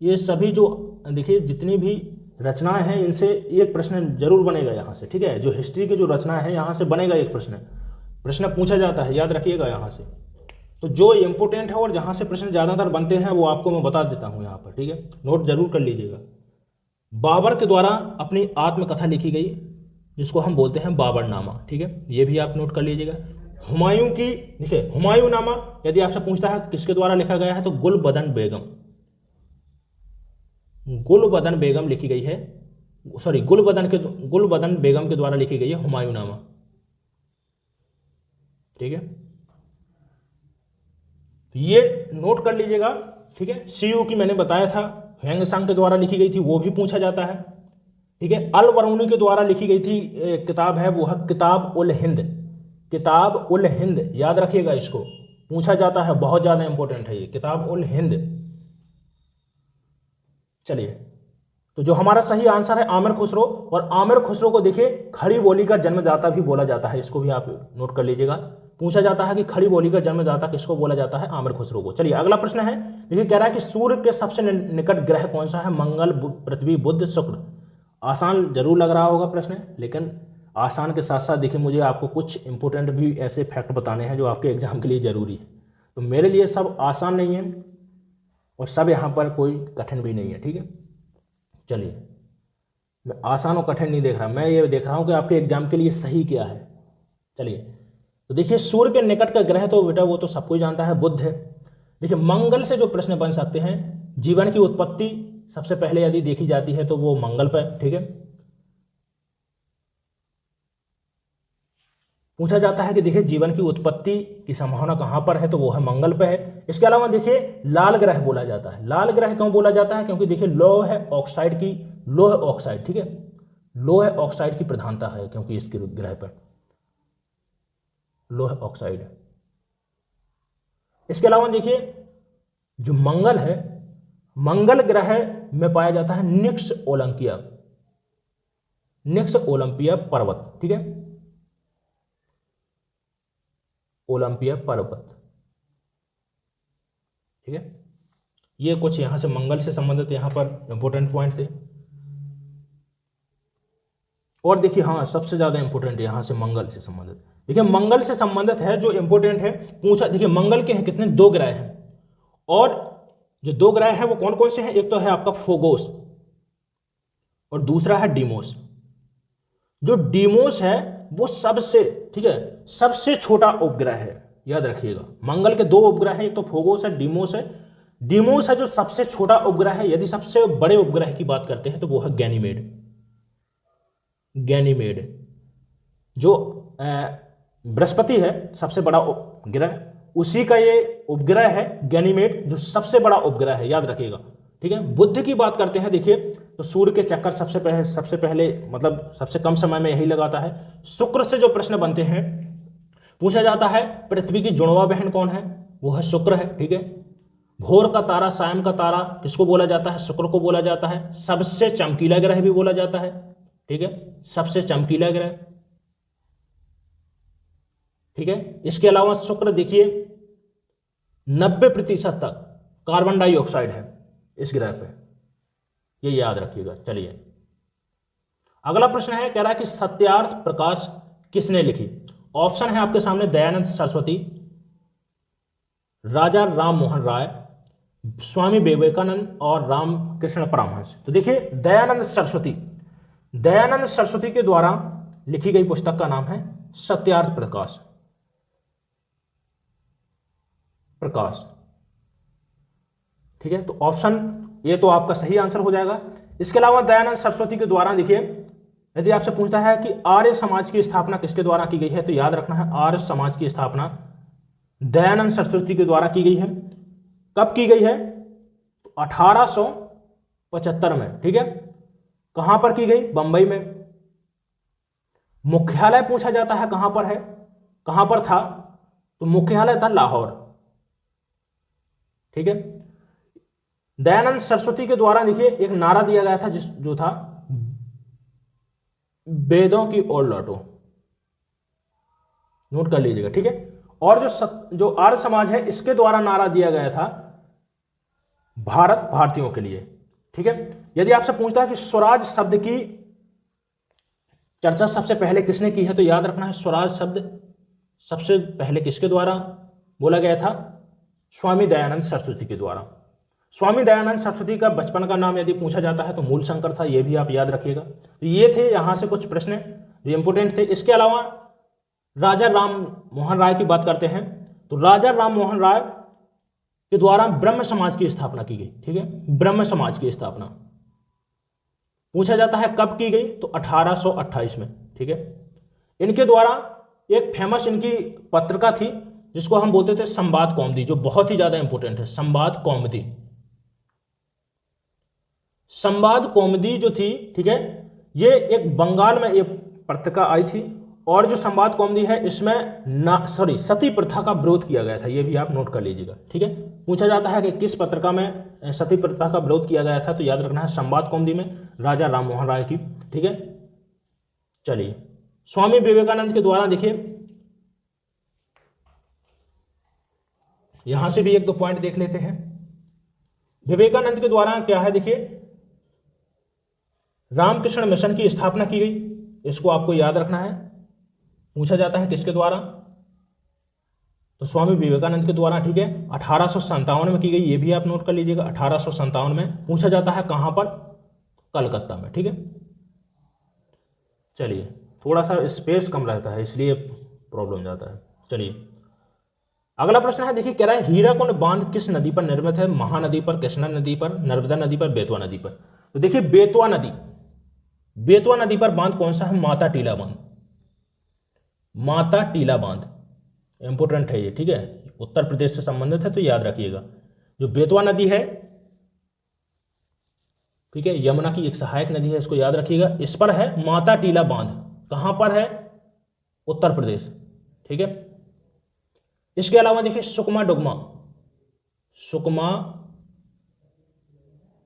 ये सभी जो देखिए जितनी भी रचनाएं हैं इनसे एक प्रश्न जरूर बनेगा यहाँ से, ठीक है। जो हिस्ट्री की जो रचनाएं हैं यहाँ से बनेगा एक प्रश्न पूछा जाता है, याद रखिएगा यहाँ से। तो जो इम्पोर्टेंट है और जहाँ से प्रश्न ज़्यादातर बनते हैं वो आपको मैं बता देता हूँ यहाँ पर, ठीक है। नोट जरूर कर लीजिएगा। बाबर के द्वारा अपनी आत्मकथा लिखी गई जिसको हम बोलते हैं बाबरनामा, ठीक है। ये भी आप नोट कर लीजिएगा। हुमायूं की, देखिए हुमायूंनामा यदि आपसे पूछता है किसके द्वारा लिखा गया है तो गुलबदन बेगम लिखी गई है, सॉरी गुलबदन बेगम के द्वारा लिखी गई है हुमायूंनामा, ठीक है। तो ये नोट कर लीजिएगा, ठीक है। सीयू की मैंने बताया था ह्वेंगसांग के द्वारा लिखी गई थी, वो भी पूछा जाता है, ठीक है। अल बरूनी के द्वारा लिखी गई थी किताब है वो है किताब उल हिंद, याद रखिएगा, इसको पूछा जाता है, बहुत ज्यादा इंपॉर्टेंट है ये किताब उल हिंद। चलिए, तो जो हमारा सही आंसर है आमिर खुसरो, और आमिर खुसरो को देखिए खड़ी बोली का जन्मदाता भी बोला जाता है, इसको भी आप नोट कर लीजिएगा। पूछा जाता है कि खड़ी बोली का जन्मदाता किसको बोला जाता है? आमिर खुसरो को। चलिए अगला प्रश्न है, देखिए कह रहा है कि सूर्य के सबसे निकट ग्रह कौन सा है? मंगल, पृथ्वी, बुध, शुक्र। आसान जरूर लग रहा होगा प्रश्न, लेकिन आसान के साथ साथ देखिए मुझे आपको कुछ इंपॉर्टेंट भी ऐसे फैक्ट बताने हैं जो आपके एग्जाम के लिए जरूरी है। तो मेरे लिए सब आसान नहीं है और सब यहाँ पर कोई कठिन भी नहीं है, ठीक है। चलिए, मैं आसान और कठिन नहीं देख रहा, मैं ये देख रहा हूँ कि आपके एग्जाम के लिए सही क्या है। चलिए, तो देखिए सूर्य के निकट का ग्रह तो बेटा वो तो सबको ही जानता है, बुध है। देखिए मंगल से जो प्रश्न बन सकते हैं, जीवन की उत्पत्ति सबसे पहले यदि देखी जाती है तो वो मंगल पर, ठीक है। पूछा जाता है कि देखिए जीवन की उत्पत्ति की संभावना कहां पर है, तो वो है मंगल पर है। इसके अलावा देखिए लाल ग्रह बोला जाता है। लाल ग्रह क्यों बोला जाता है? क्योंकि देखिए लौह ऑक्साइड, ठीक है, लौह ऑक्साइड की प्रधानता है, क्योंकि इसके ग्रह पर लौह ऑक्साइड। इसके अलावा देखिए जो मंगल है, मंगल ग्रह में पाया जाता है निक्स ओलंपिया पर्वत, ठीक है, ओलंपिया पर्वत, ठीक है। ये कुछ यहां से मंगल से संबंधित यहां पर इंपॉर्टेंट पॉइंट थे। और देखिए हाँ, सबसे ज्यादा इंपॉर्टेंट यहां से मंगल से संबंधित, देखिए मंगल से संबंधित है जो इंपॉर्टेंट है, पूछा देखिए मंगल के हैं कितने? 2 ग्रह हैं, और जो 2 ग्रह हैं वो कौन कौन से हैं? एक तो है आपका फोगोस और दूसरा है डीमोस। जो डीमोस है वो सबसे, ठीक है, सबसे छोटा उपग्रह है, याद रखिएगा। मंगल के 2 उपग्रह हैं, एक तो फोगोस है, डीमोस है। डीमोस है जो सबसे छोटा उपग्रह है। यदि सबसे बड़े उपग्रह की बात करते हैं तो वो है गैनीमेड। जो बृहस्पति है सबसे बड़ा उपग्रह, उसी का ये उपग्रह है गैनीमेड, जो सबसे बड़ा उपग्रह है, याद रखिएगा, ठीक है। बुध की बात करते हैं, देखिए तो सूर्य के चक्कर सबसे पहले मतलब सबसे कम समय में यही लगाता है। शुक्र से जो प्रश्न बनते हैं, पूछा जाता है पृथ्वी की जुड़वा बहन कौन है? वो है शुक्र है, ठीक है। भोर का तारा, सायं का तारा किसको बोला जाता है? शुक्र को बोला जाता है। सबसे चमकीला ग्रह भी बोला जाता है, ठीक है, सबसे चमकीला ग्रह, ठीक है। इसके अलावा शुक्र देखिए 90% तक कार्बन डाइऑक्साइड है इस ग्रह पे, ये याद रखिएगा। चलिए अगला प्रश्न है, कह रहा है कि सत्यार्थ प्रकाश किसने लिखी? ऑप्शन है आपके सामने दयानंद सरस्वती, राजा राम मोहन राय, स्वामी विवेकानंद और रामकृष्ण परमहंस। तो देखिए दयानंद सरस्वती के द्वारा लिखी गई पुस्तक का नाम है सत्यार्थ प्रकाश, ठीक है। तो ऑप्शन ये तो आपका सही आंसर हो जाएगा। इसके अलावा दयानंद सरस्वती के द्वारा देखिए यदि आपसे पूछता है कि आर्य समाज की स्थापना किसके द्वारा की गई है, तो याद रखना है आर्य समाज की स्थापना दयानंद सरस्वती के द्वारा की गई है। कब की गई है? 1875 में, ठीक है। कहां पर की गई? बंबई में। मुख्यालय पूछा जाता है कहां पर है, कहां पर था, तो मुख्यालय था लाहौर, ठीक है। दयानंद सरस्वती के द्वारा देखिए एक नारा दिया गया था जो था वेदों की ओर लौटो, नोट कर लीजिएगा, ठीक है। और जो आर्य समाज है इसके द्वारा नारा दिया गया था भारत भारतीयों के लिए। ठीक है, यदि आपसे पूछता है कि स्वराज शब्द की चर्चा सबसे पहले किसने की है, तो याद रखना है स्वराज शब्द सबसे पहले किसके द्वारा बोला गया था? स्वामी दयानंद सरस्वती के द्वारा। स्वामी दयानंद सरस्वती का बचपन का नाम यदि पूछा जाता है तो मूल शंकर था, यह भी आप याद रखिएगा। तो ये थे यहां से कुछ प्रश्न जो इंपोर्टेंट थे। इसके अलावा राजा राम मोहन राय की बात करते हैं, तो राजा राम मोहन राय के द्वारा ब्रह्म समाज की स्थापना की गई। ठीक है, ब्रह्म समाज की स्थापना पूछा जाता है कब की गई, तो 1828 में। ठीक है, इनके द्वारा एक फेमस इनकी पत्रिका थी जिसको हम बोलते थे संवाद कौमुदी, जो बहुत ही ज्यादा इंपॉर्टेंट है। संवाद कौमुदी, संवाद कौमुदी जो थी, ठीक है, ये एक बंगाल में एक पत्रिका आई थी। और जो संवाद कौमुदी है इसमें सती प्रथा का विरोध किया गया था, ये भी आप नोट कर लीजिएगा। ठीक है, पूछा जाता है कि किस पत्रिका में सती प्रथा का विरोध किया गया था, तो याद रखना है संवाद कौमुदी में, राजा राम मोहन राय की। ठीक है, चलिए स्वामी विवेकानंद के द्वारा देखिए, यहां से भी एक दो पॉइंट देख लेते हैं। विवेकानंद के द्वारा क्या है, देखिए रामकृष्ण मिशन की स्थापना की गई, इसको आपको याद रखना है। पूछा जाता है किसके द्वारा, तो स्वामी विवेकानंद के द्वारा। ठीक है, 1857 में की गई, ये भी आप नोट कर लीजिएगा। 1857 में पूछा जाता है कहां पर, कलकत्ता में। ठीक है, चलिए थोड़ा सा स्पेस कम रहता है इसलिए प्रॉब्लम जाता है। चलिए अगला प्रश्न है, देखिए कह रहा है हीराकुंड बांध किस नदी पर निर्मित है? महानदी पर, कृष्णा नदी पर, नर्मदा नदी पर, बेतवा नदी पर। तो देखिए बेतवा नदी, बेतवा नदी पर बांध कौन सा है? माता टीला बांध, माता टीला बांध इंपोर्टेंट है ये। ठीक है, उत्तर प्रदेश से संबंधित है तो याद रखिएगा। जो बेतवा नदी है, ठीक है, यमुना की एक सहायक नदी है, इसको याद रखिएगा। इस पर है माता टीला बांध, कहां पर है? उत्तर प्रदेश। ठीक है, इसके अलावा देखिए सुकमा डुगमा, सुकमा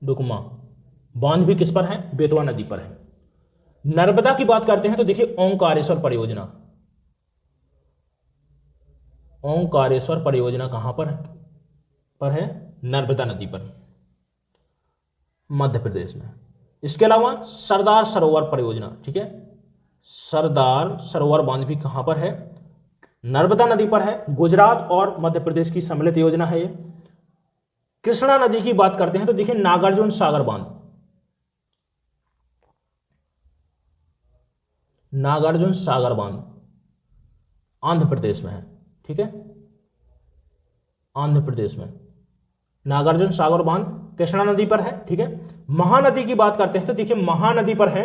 डुगमा बांध भी किस पर है? बेतवा नदी पर है। नर्मदा की बात करते हैं तो देखिए ओंकारेश्वर परियोजना, ओंकारेश्वर परियोजना कहां पर है? नर्मदा नदी पर, मध्य प्रदेश में। इसके अलावा सरदार सरोवर परियोजना, ठीक है, सरदार सरोवर बांध भी कहां पर है? नर्मदा नदी पर है। गुजरात और मध्य प्रदेश की सम्मिलित योजना है ये। कृष्णा नदी की बात करते हैं तो देखिए नागार्जुन सागर बांध, नागार्जुन सागर बांध आंध्र प्रदेश में है। ठीक है, आंध्र प्रदेश में नागार्जुन सागर बांध कृष्णा नदी पर है। ठीक है, महानदी की बात करते हैं तो देखिए महानदी पर है,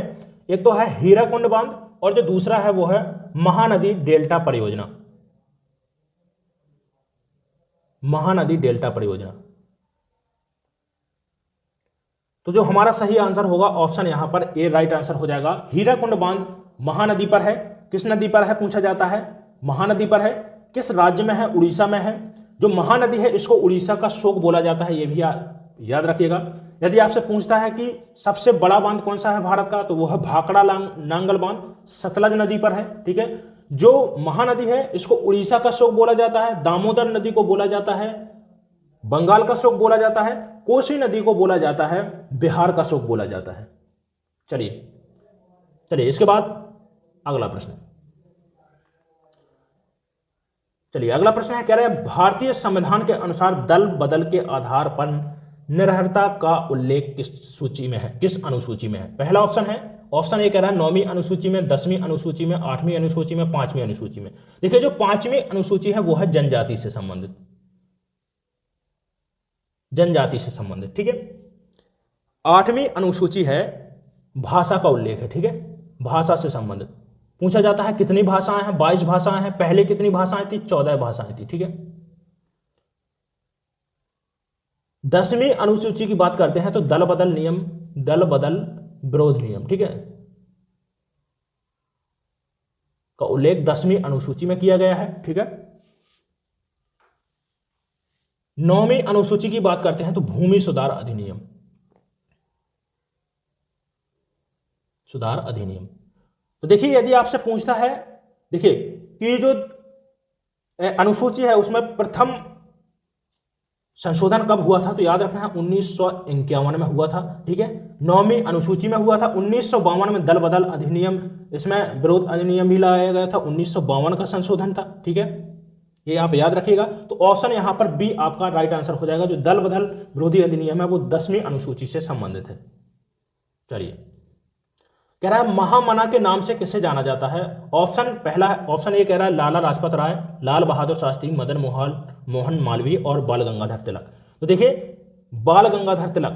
एक तो है हीराकुंड बांध और जो दूसरा है वो है महानदी डेल्टा परियोजना, महानदी डेल्टा परियोजना। तो जो हमारा सही आंसर होगा ऑप्शन यहां पर ए राइट आंसर हो जाएगा। हीराकुंड बांध महानदी पर है। किस नदी पर है पूछा जाता है? महानदी पर है। किस राज्य में है? उड़ीसा में है। जो महानदी है इसको उड़ीसा का शोक बोला जाता है, ये भी याद रखिएगा। यदि आपसे पूछता है कि सबसे बड़ा बांध कौन सा है भारत का, तो वो है भाखड़ा नांगल बांध, सतलज नदी पर है। ठीक है, जो महानदी है इसको उड़ीसा का शोक बोला जाता है, दामोदर नदी को बोला जाता है बंगाल का शोक बोला जाता है, कोसी नदी को बोला जाता है बिहार का शोक बोला जाता है। चलिए इसके बाद अगला प्रश्न, चलिए अगला प्रश्न है, कह रहा है भारतीय संविधान के अनुसार दल बदल के आधार पर निरर्हता का उल्लेख किस सूची में है, किस अनुसूची में है? पहला ऑप्शन है, ऑप्शन ए कह रहा है 9वीं अनुसूची में, 10वीं अनुसूची में, 8वीं अनुसूची में, 5वीं अनुसूची में। देखिए जो 5वीं अनुसूची है वो है जनजाति से संबंधित, जनजाति से संबंधित। ठीक है, 8वीं अनुसूची है भाषा का उल्लेख है। ठीक है, भाषा से संबंधित पूछा जाता है कितनी भाषाएं हैं? 22 भाषाएं हैं। पहले कितनी भाषाएं थी? 14 भाषाएं थी। ठीक है, 10वीं अनुसूची की बात करते हैं तो दल बदल नियम, दल बदल विरोध नियम, ठीक है, का उल्लेख 10वीं अनुसूची में किया गया है। ठीक है, 9वीं अनुसूची की बात करते हैं तो भूमि सुधार अधिनियम, सुधार अधिनियम। तो देखिए यदि आपसे पूछता है, देखिए कि जो अनुसूची है उसमें प्रथम संशोधन कब हुआ था, तो याद रखना है 1951 में हुआ था। ठीक है, 9वीं अनुसूची में हुआ था 1952 में दल बदल अधिनियम, इसमें विरोध अधिनियम भी लाया गया था, 1952 का संशोधन था। ठीक है, ये आप याद रखिएगा। तो ऑप्शन यहां पर बी आपका राइट आंसर हो जाएगा। जो दल बदल विरोधी अधिनियम है वो 10वीं अनुसूची से संबंधित है। चलिए, कह रहा है महामना के नाम से किसे जाना जाता है। ऑप्शन पहला है, ऑप्शन ए कह रहा है लाला लाजपत राय, लाल बहादुर शास्त्री, मदन मोहन मालवीय और बाल गंगाधर तिलक। तो देखिए, बाल गंगाधर तिलक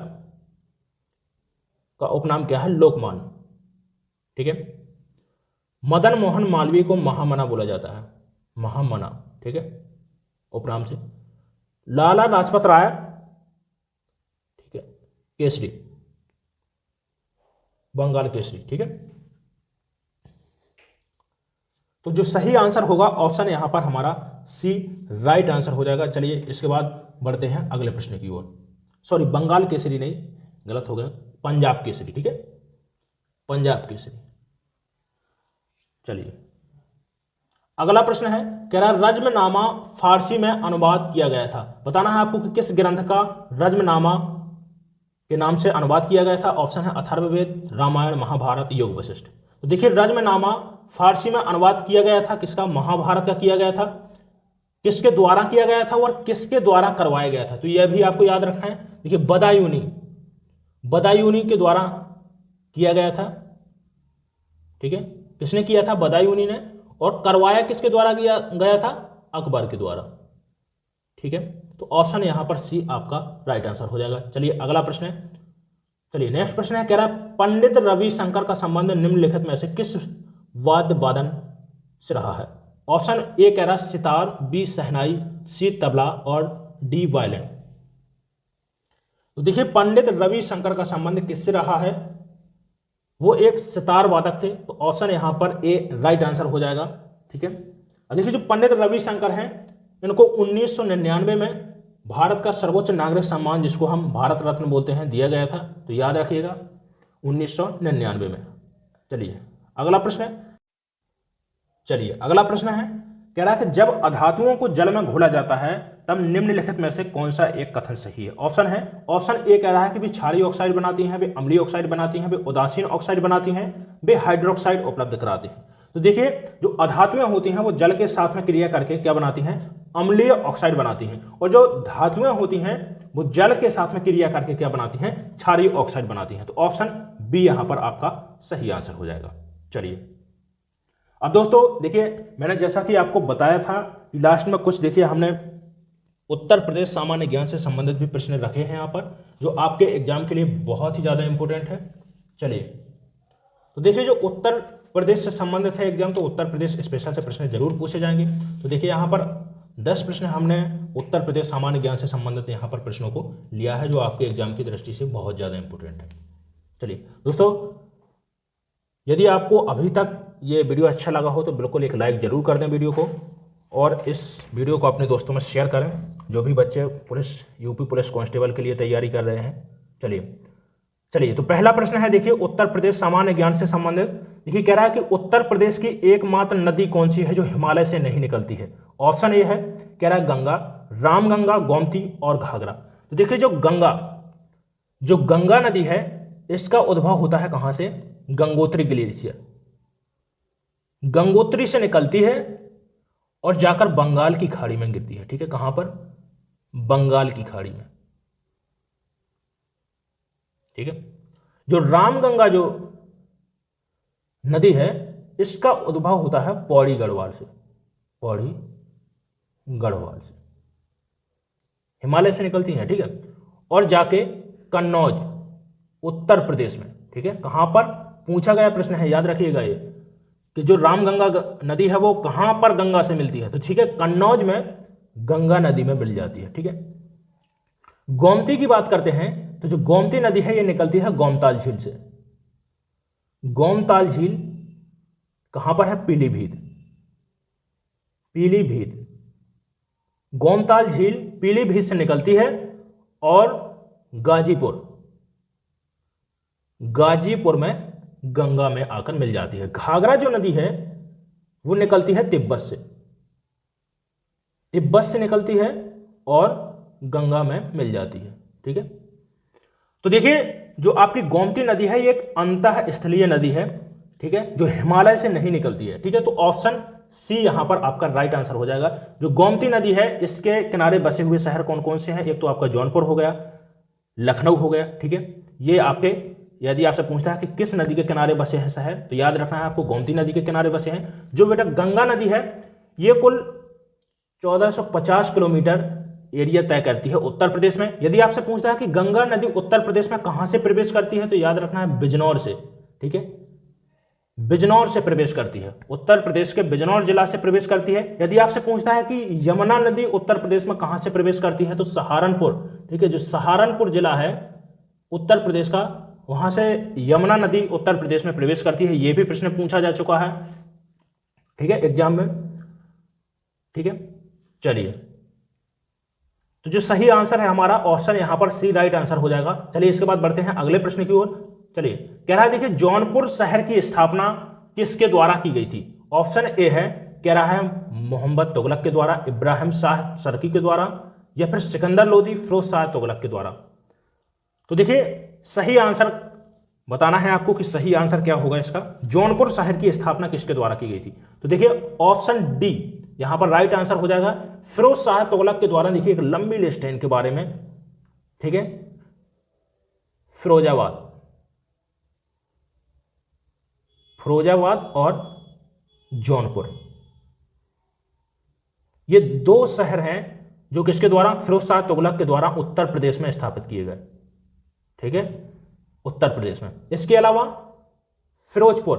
का उपनाम क्या है, लोकमान्य। ठीक है, मदन मोहन मालवीय को महामना बोला जाता है, महामना। ठीक है, उपनाम से। लाला लाजपत राय, ठीक है, केसरी, बंगाल केसरी। ठीक है, तो जो सही आंसर होगा ऑप्शन यहां पर हमारा सी राइट आंसर हो जाएगा। चलिए, इसके बाद बढ़ते हैं अगले प्रश्न की ओर। सॉरी, बंगाल केसरी नहीं, गलत हो गया, पंजाब केसरी। ठीक है, पंजाब केसरी। चलिए, अगला प्रश्न है, कह रहा रज्मनामा फारसी में अनुवाद किया गया था। बताना है आपको कि किस ग्रंथ का रज्मनामा के नाम से अनुवाद किया गया था। ऑप्शन है अथर्ववेद, रामायण, महाभारत, योग वशिष्ठ। तो देखिए, रज्मनामा फारसी में अनुवाद किया गया था किसका, महाभारत का किया गया था। किसके द्वारा किया गया था और किसके द्वारा करवाया गया था, तो यह भी आपको याद रखना है। देखिए, बदायूनी के द्वारा किया गया था। ठीक है, किसने किया था, बदायूनी ने। और करवाया किसके द्वारा किया गया था, अकबर के द्वारा। ठीक है, तो ऑप्शन यहां पर सी आपका राइट आंसर हो जाएगा। चलिए, अगला प्रश्न है। चलिए, नेक्स्ट प्रश्न है, कह रहा है पंडित रविशंकर का संबंध निम्नलिखित में से किस वाद्य वादन से रहा है। ऑप्शन ए कह रहा है सितार, बी शहनाई, सी तबला और डी वायलिन। तो देखिए, पंडित रविशंकर का संबंध किससे रहा है, वो एक सितार वादक थे। तो ऑप्शन यहां पर ए राइट आंसर हो जाएगा। ठीक है, अब देखिए, जो पंडित रविशंकर हैं इनको 1999 में भारत का सर्वोच्च नागरिक सम्मान, जिसको हम भारत रत्न बोलते हैं, दिया गया था। तो याद रखिएगा, 1999 में। चलिए, अगला प्रश्न है। चलिए, अगला प्रश्न है, कह रहा है कि जब अधातुओं को जल में घोला जाता है तब निम्नलिखित में से कौन सा एक कथन सही है। ऑप्शन है, ऑप्शन ए कह रहा है कि वे क्षारीय ऑक्साइड बनाती हैं, वे अम्लीय ऑक्साइड बनाती हैं, वे उदासीन ऑक्साइड बनाती हैं, वे हाइड्रोक्साइड उपलब्ध कराती हैं। तो देखिए, जो अधातुएं होती हैं वो जल के साथ में क्रिया करके क्या बनाती हैं, अम्लीय ऑक्साइड बनाती हैं। और जो धातुएं होती हैं वो जल के साथ में क्रिया करके क्या बनाती हैं, क्षारीय ऑक्साइड बनाती हैं। तो ऑप्शन बी यहां पर आपका सही आंसर हो जाएगा। चलिए, अब दोस्तों देखिए, मैंने जैसा कि आपको बताया था कि लास्ट में कुछ देखिए हमने उत्तर प्रदेश सामान्य ज्ञान से संबंधित भी प्रश्न रखे हैं यहाँ पर, जो आपके एग्जाम के लिए बहुत ही ज़्यादा इंपॉर्टेंट है। चलिए, तो देखिए, जो उत्तर प्रदेश से संबंधित है एग्जाम, तो उत्तर प्रदेश स्पेशल से प्रश्न जरूर पूछे जाएंगे। तो देखिए, यहाँ पर 10 प्रश्न हमने उत्तर प्रदेश सामान्य ज्ञान से संबंधित यहाँ पर प्रश्नों को लिया है, जो आपके एग्जाम की दृष्टि से बहुत ज़्यादा इंपॉर्टेंट है। चलिए दोस्तों, यदि आपको अभी तक ये वीडियो अच्छा लगा हो तो बिल्कुल एक लाइक जरूर कर दें वीडियो को, और इस वीडियो को अपने दोस्तों में शेयर करें, जो भी बच्चे यूपी पुलिस कांस्टेबल के लिए तैयारी कर रहे हैं। चलिए, तो पहला प्रश्न है, देखिए, उत्तर प्रदेश सामान्य ज्ञान से संबंधित। देखिए, कह रहा है कि उत्तर प्रदेश की एकमात्र नदी कौन सी है जो हिमालय से नहीं निकलती है। ऑप्शन ए है, कह रहा है गंगा, रामगंगा, गोमती और घाघरा। तो देखिए, जो गंगा नदी है इसका उद्भव होता है कहां से, गंगोत्री ग्लेशियर, गंगोत्री से निकलती है और जाकर बंगाल की खाड़ी में गिरती है। ठीक है, कहां पर, बंगाल की खाड़ी में। ठीक है, जो रामगंगा जो नदी है इसका उद्भव होता है पौड़ी गढ़वाल से, हिमालय से निकलती है। ठीक है, और जाके कन्नौज उत्तर प्रदेश में। ठीक है, कहां पर, पूछा गया प्रश्न है, याद रखिएगा ये, कि जो रामगंगा नदी है वो कहां पर गंगा से मिलती है। तो ठीक है, कन्नौज में गंगा नदी में मिल जाती है। ठीक है, गोमती की बात करते हैं, तो जो गोमती नदी है ये निकलती है गोमताल झील से। गोमताल झील कहां पर है, पीलीभीत। गोमताल झील पीलीभीत से निकलती है और गाजीपुर में गंगा में आकर मिल जाती है। घाघरा जो नदी है वो निकलती है तिब्बत से। तिब्बत से निकलती है और गंगा में मिल जाती है। ठीक है, तो देखिए जो आपकी गोमती नदी है ये एक अंतः स्थलीय नदी है। ठीक है, जो हिमालय से नहीं निकलती है। ठीक है, तो ऑप्शन सी यहां पर आपका राइट आंसर हो जाएगा। जो गोमती नदी है इसके किनारे बसे हुए शहर कौन कौन से हैं? एक तो आपका जौनपुर हो गया, लखनऊ हो गया। ठीक है, ये आपके, यदि आपसे पूछता है कि किस नदी के किनारे बसे हैं शहर, तो याद रखना है आपको गोमती नदी के किनारे बसे हैं। जो बेटा गंगा नदी है ये कुल 1450 किलोमीटर एरिया तय करती है उत्तर प्रदेश में। यदि आपसे पूछता है कि गंगा नदी उत्तर प्रदेश में कहां से प्रवेश करती है, तो याद रखना है बिजनौर से। ठीक है, बिजनौर से प्रवेश करती है, उत्तर प्रदेश के बिजनौर जिला से प्रवेश करती है। यदि आपसे पूछता है कि यमुना नदी उत्तर प्रदेश में कहां से प्रवेश करती है, तो सहारनपुर। ठीक है, जो सहारनपुर जिला है उत्तर प्रदेश का, वहां से यमुना नदी उत्तर प्रदेश में प्रवेश करती है। यह भी प्रश्न पूछा जा चुका है, ठीक है, एग्जाम में। ठीक है, चलिए, तो जो सही आंसर है हमारा ऑप्शन यहां पर सी राइट आंसर हो जाएगा। चलिए इसके बाद बढ़ते हैं अगले प्रश्न की ओर। चलिए, कह रहा है देखिए जौनपुर शहर की स्थापना किसके द्वारा की गई थी? ऑप्शन ए है, कह रहा है मोहम्मद तुगलक के द्वारा, इब्राहिम शाह सरकी के द्वारा, या फिर सिकंदर लोदी, फिरोज शाह तुगलक के द्वारा। तो देखिए सही आंसर बताना है आपको कि सही आंसर क्या होगा इसका। जौनपुर शहर की स्थापना किसके द्वारा की गई थी? तो देखिए ऑप्शन डी यहां पर राइट आंसर हो जाएगा, फिरोज शाह तुगलक के द्वारा। देखिए एक लंबी लिस्ट है इनके बारे में। ठीक है, फिरोजाबाद और जौनपुर, ये दो शहर हैं जो किसके द्वारा? फिरोज शाह तुगलक के द्वारा उत्तर प्रदेश में स्थापित किए गए। ठीक है, उत्तर प्रदेश में। इसके अलावा फिरोजपुर,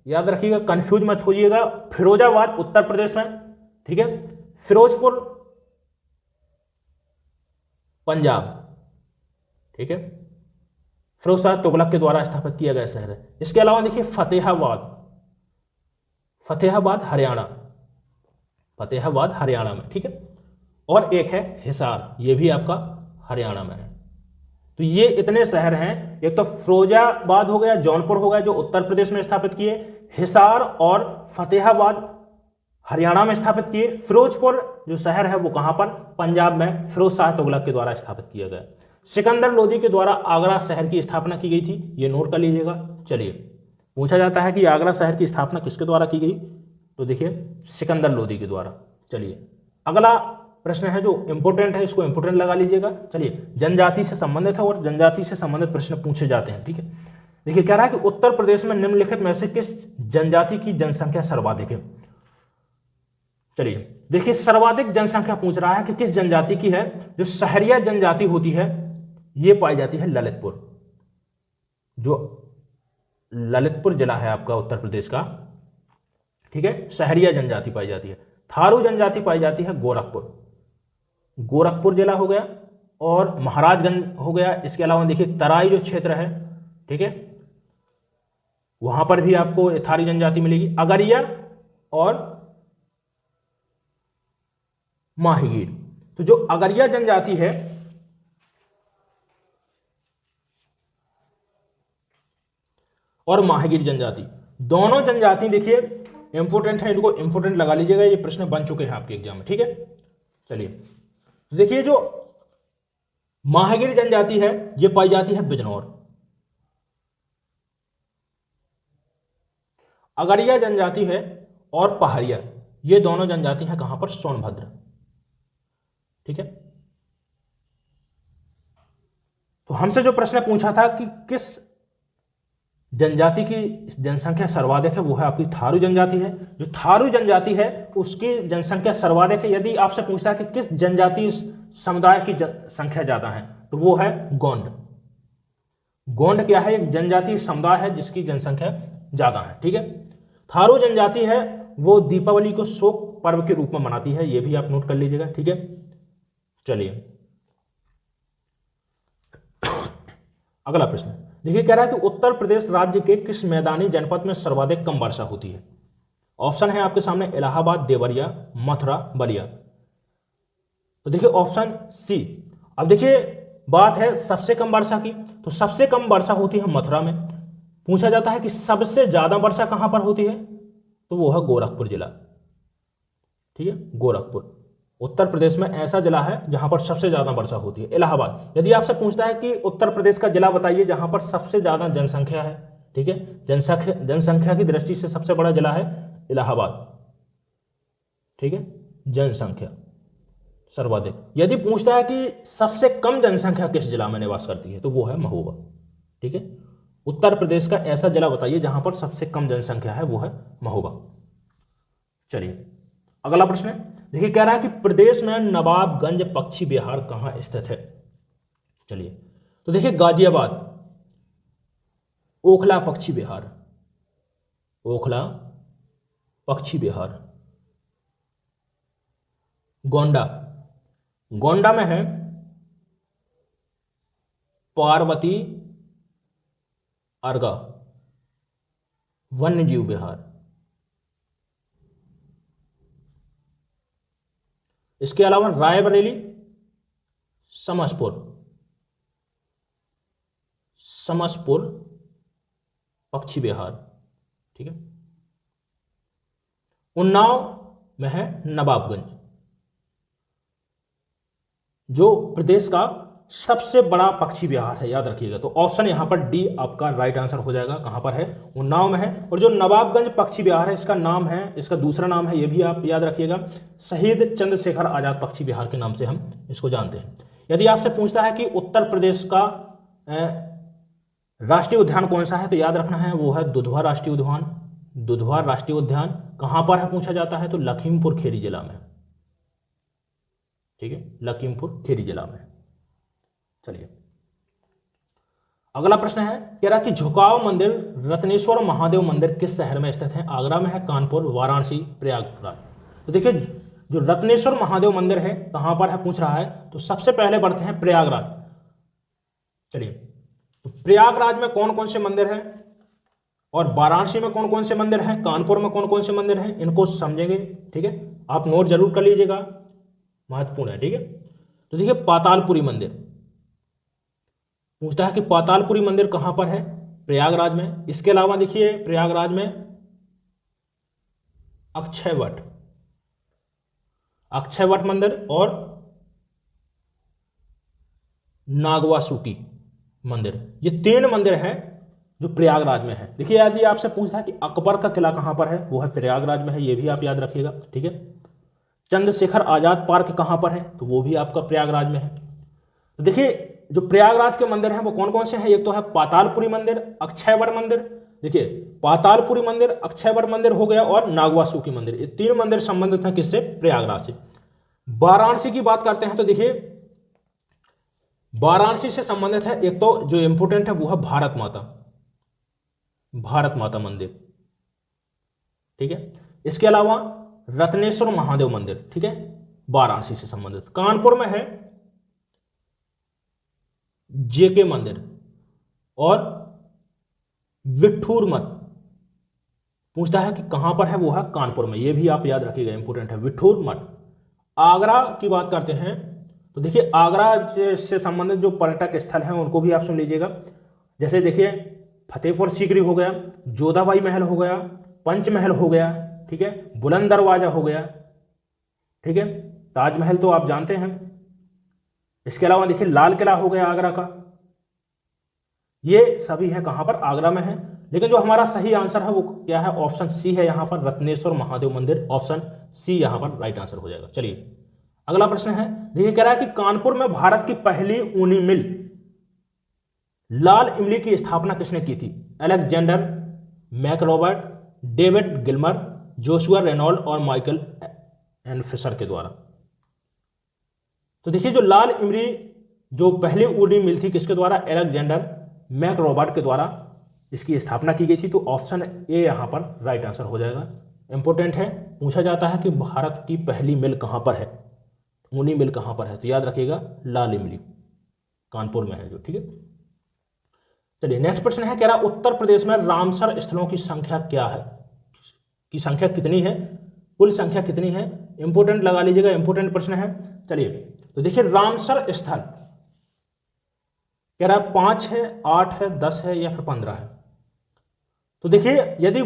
याद रखिएगा, कंफ्यूज मत होइएगा, फिरोजाबाद उत्तर प्रदेश में। ठीक है, फिरोजपुर पंजाब। ठीक है, फिरोज शाह तुगलक के द्वारा स्थापित किया गया शहर है। इसके अलावा देखिए फतेहाबाद हरियाणा में। ठीक है, और एक है हिसार, ये भी आपका हरियाणा में है। तो ये इतने शहर हैं, एक तो फिरोजाबाद हो गया, जौनपुर हो गया जो उत्तर प्रदेश में स्थापित किए, हिसार और फतेहाबाद हरियाणा में स्थापित किए, फिरोजपुर जो शहर है वो कहां पर? पंजाब में, फिरोज शाह तुगलक के द्वारा स्थापित किया गया। सिकंदर लोदी के द्वारा आगरा शहर की स्थापना की गई थी, ये नोट कर लीजिएगा। चलिए, पूछा जाता है कि आगरा शहर की स्थापना किसके द्वारा की गई, तो देखिए सिकंदर लोदी के द्वारा। चलिए अगला प्रश्न है जो इंपोर्टेंट है, इसको इंपोर्टेंट लगा लीजिएगा। चलिए, जनजाति से संबंधित है और जनजाति से संबंधित प्रश्न पूछे जाते हैं। ठीक है, देखिए कह रहा है कि उत्तर प्रदेश में निम्नलिखित में से किस जनजाति की जनसंख्या सर्वाधिक है? चलिए देखिए, सर्वाधिक जनसंख्या पूछ रहा है कि किस जनजाति की है। जो सहरिया जनजाति होती है ये पाई जाती है ललितपुर, जो ललितपुर जिला है आपका उत्तर प्रदेश का। ठीक है, सहरिया जनजाति पाई जाती है। थारू जनजाति पाई जाती है गोरखपुर जिला हो गया और महाराजगंज हो गया। इसके अलावा देखिए तराई जो क्षेत्र है, ठीक है, वहां पर भी आपको थारी जनजाति मिलेगी। अगरिया और माहीगीर, तो जो अगरिया जनजाति है और माहीगीर जनजाति, दोनों जनजाति देखिए इंपोर्टेंट है, इनको इंपोर्टेंट लगा लीजिएगा, ये प्रश्न बन चुके हैं आपके एग्जाम में। ठीक है, चलिए देखिए जो माहीगीर जनजाति है ये पाई जाती है बिजनौर। अगरिया जनजाति है और पहाड़िया, ये दोनों जनजाति हैं कहां पर? सोनभद्र। ठीक है, तो हमसे जो प्रश्न पूछा था कि किस जनजाति की जनसंख्या सर्वाधिक है, वो है आपकी थारू जनजाति है। जो थारू जनजाति है उसकी जनसंख्या सर्वाधिक है। यदि आपसे पूछता है कि किस जनजाति समुदाय की संख्या ज्यादा है, तो वो है गोंड। गोंड क्या है? एक जनजाति समुदाय है जिसकी जनसंख्या ज्यादा है। ठीक है, थारू जनजाति है वो दीपावली को शोक पर्व के रूप में मनाती है, ये भी आप नोट कर लीजिएगा। ठीक है, चलिए अगला प्रश्न देखिए, कह रहा है कि उत्तर प्रदेश राज्य के किस मैदानी जनपद में सर्वाधिक कम वर्षा होती है? ऑप्शन है आपके सामने इलाहाबाद, देवरिया, मथुरा, बलिया। तो देखिए ऑप्शन सी। अब देखिए बात है सबसे कम वर्षा की, तो सबसे कम वर्षा होती है मथुरा में। पूछा जाता है कि सबसे ज्यादा वर्षा कहां पर होती है, तो वो है गोरखपुर जिला। ठीक है, गोरखपुर। उत्तर प्रदेश में ऐसा जिला है जहां पर सबसे ज्यादा वर्षा होती है, इलाहाबाद। यदि आपसे पूछता है कि उत्तर प्रदेश का जिला बताइए जहां पर सबसे ज्यादा जनसंख्या है, ठीक है, जनसंख्या की दृष्टि से सबसे बड़ा जिला है इलाहाबाद, ठीक है, जनसंख्या सर्वाधिक। यदि पूछता है कि सबसे कम जनसंख्या किस जिला में निवास करती है, तो वो है महोबा, ठीक है। उत्तर प्रदेश का ऐसा जिला बताइए जहां पर सबसे कम जनसंख्या है, वो है महोबा। चलिए अगला प्रश्न है, देखिए कह रहा है कि प्रदेश में नवाबगंज पक्षी विहार कहां स्थित है। चलिए तो देखिए गाजियाबाद, ओखला पक्षी विहार, ओखला पक्षी विहार। गोंडा, गोंडा में है पार्वती अर्गा वन्य जीव विहार। इसके अलावा रायबरेली, समसपुर, समसपुर पक्षी विहार, ठीक है। उन्नाव में है नवाबगंज, जो प्रदेश का सबसे बड़ा पक्षी विहार है, याद रखिएगा। तो ऑप्शन यहां पर डी आपका राइट आंसर हो जाएगा। कहां पर है, उन्नाव में है। और जो नवाबगंज पक्षी विहार है, इसका नाम है, इसका दूसरा नाम है, यह भी आप याद रखिएगा, शहीद चंद्रशेखर आजाद पक्षी विहार के नाम से हम इसको जानते हैं। यदि आपसे पूछता है कि उत्तर प्रदेश का राष्ट्रीय उद्यान कौन सा है, तो याद रखना है वो है दुधवा राष्ट्रीय उद्यान। दुधवा राष्ट्रीय उद्यान कहां पर है पूछा जाता है, तो लखीमपुर खीरी जिला में, ठीक है, लखीमपुर खीरी जिला में। चलिए अगला प्रश्न है, कह रहा कि झुकाव मंदिर रत्नेश्वर महादेव मंदिर किस शहर में स्थित है। आगरा में है, कानपुर, वाराणसी, प्रयागराज। तो देखिए जो रत्नेश्वर महादेव मंदिर है कहां पर है पूछ रहा है, तो सबसे पहले बढ़ते हैं प्रयागराज। चलिए तो प्रयागराज में कौन कौन से मंदिर हैं और वाराणसी में कौन कौन से मंदिर हैं, कानपुर में कौन कौन से मंदिर हैं, इनको समझेंगे, ठीक है। आप नोट जरूर कर लीजिएगा, महत्वपूर्ण है, ठीक है। तो देखिए पातालपुरी मंदिर पूछता है कि पातालपुरी मंदिर कहां पर है, प्रयागराज में। इसके अलावा देखिए प्रयागराज में अक्षयवट, अक्षयवट मंदिर और नागवासुकी मंदिर, ये 3 मंदिर हैं जो प्रयागराज में है। देखिए यदि आपसे पूछता है कि अकबर का किला कहां पर है, वो है प्रयागराज में है, ये भी आप याद रखिएगा, ठीक है। चंद्रशेखर आजाद पार्क कहां पर है, तो वो भी आपका प्रयागराज में है। तो देखिए जो प्रयागराज के मंदिर हैं वो कौन कौन से हैं, एक तो है पातालपुरी मंदिर, अक्षयवट मंदिर। देखिए पातालपुरी मंदिर, अक्षयवट मंदिर हो गया और नागवासुकी मंदिर, ये 3 मंदिर संबंधित हैं किससे, प्रयागराज से। वाराणसी की बात करते हैं तो देखिए वाराणसी से संबंधित है, एक तो जो इंपोर्टेंट है वो है भारत माता, भारत माता मंदिर, ठीक है। इसके अलावा रत्नेश्वर महादेव मंदिर, ठीक है, वाराणसी से संबंधित। कानपुर में है जेके मंदिर और विठूर मठ, पूछता है कि कहां पर है, वो है कानपुर में, ये भी आप याद रखिएगा, इंपोर्टेंट है, विठूर मठ। आगरा की बात करते हैं तो देखिए आगरा से संबंधित जो पर्यटक स्थल हैं उनको भी आप सुन लीजिएगा। जैसे देखिए फतेहपुर सीकरी हो गया, जोधाबाई महल हो गया, पंचमहल हो गया, ठीक है, बुलंद दरवाजा हो गया, ठीक है, ताजमहल तो आप जानते हैं। इसके अलावा देखिए लाल किला हो गया आगरा का, ये सभी है कहां पर, आगरा में है। लेकिन जो हमारा सही आंसर है वो क्या है, ऑप्शन सी है यहां पर, रत्नेश्वर महादेव मंदिर, ऑप्शन सी यहां पर राइट आंसर हो जाएगा। चलिए अगला प्रश्न है, देखिए कह रहा है कि कानपुर में भारत की पहली ऊनी मिल लाल इमली की स्थापना किसने की थी। Alexander MacRobert, David Gilmour, Joshua Reynold और माइकल एंड फिशर के द्वारा। तो देखिए जो लाल इमली जो पहली ऊनी मिल थी किसके द्वारा, अलेक्जेंडर मैकरॉबर्ट के द्वारा इसकी स्थापना की गई थी। तो ऑप्शन ए यहां पर राइट आंसर हो जाएगा। इंपॉर्टेंट है, पूछा जाता है कि भारत की पहली मिल कहां पर है, ऊनी मिल कहां पर है, तो याद रखिएगा लाल इमली कानपुर में है जो, ठीक है। चलिए नेक्स्ट प्रश्न है, कह रहा उत्तर प्रदेश में रामसर स्थलों की संख्या क्या है, की संख्या कितनी है, कुल संख्या कितनी है, इंपोर्टेंट लगा लीजिएगा, इंपोर्टेंट प्रश्न है। चलिए तो देखिए रामसर स्थल कह रहा है 5 है, 8 है, 10 है या फिर 15 है। तो देखिए यदि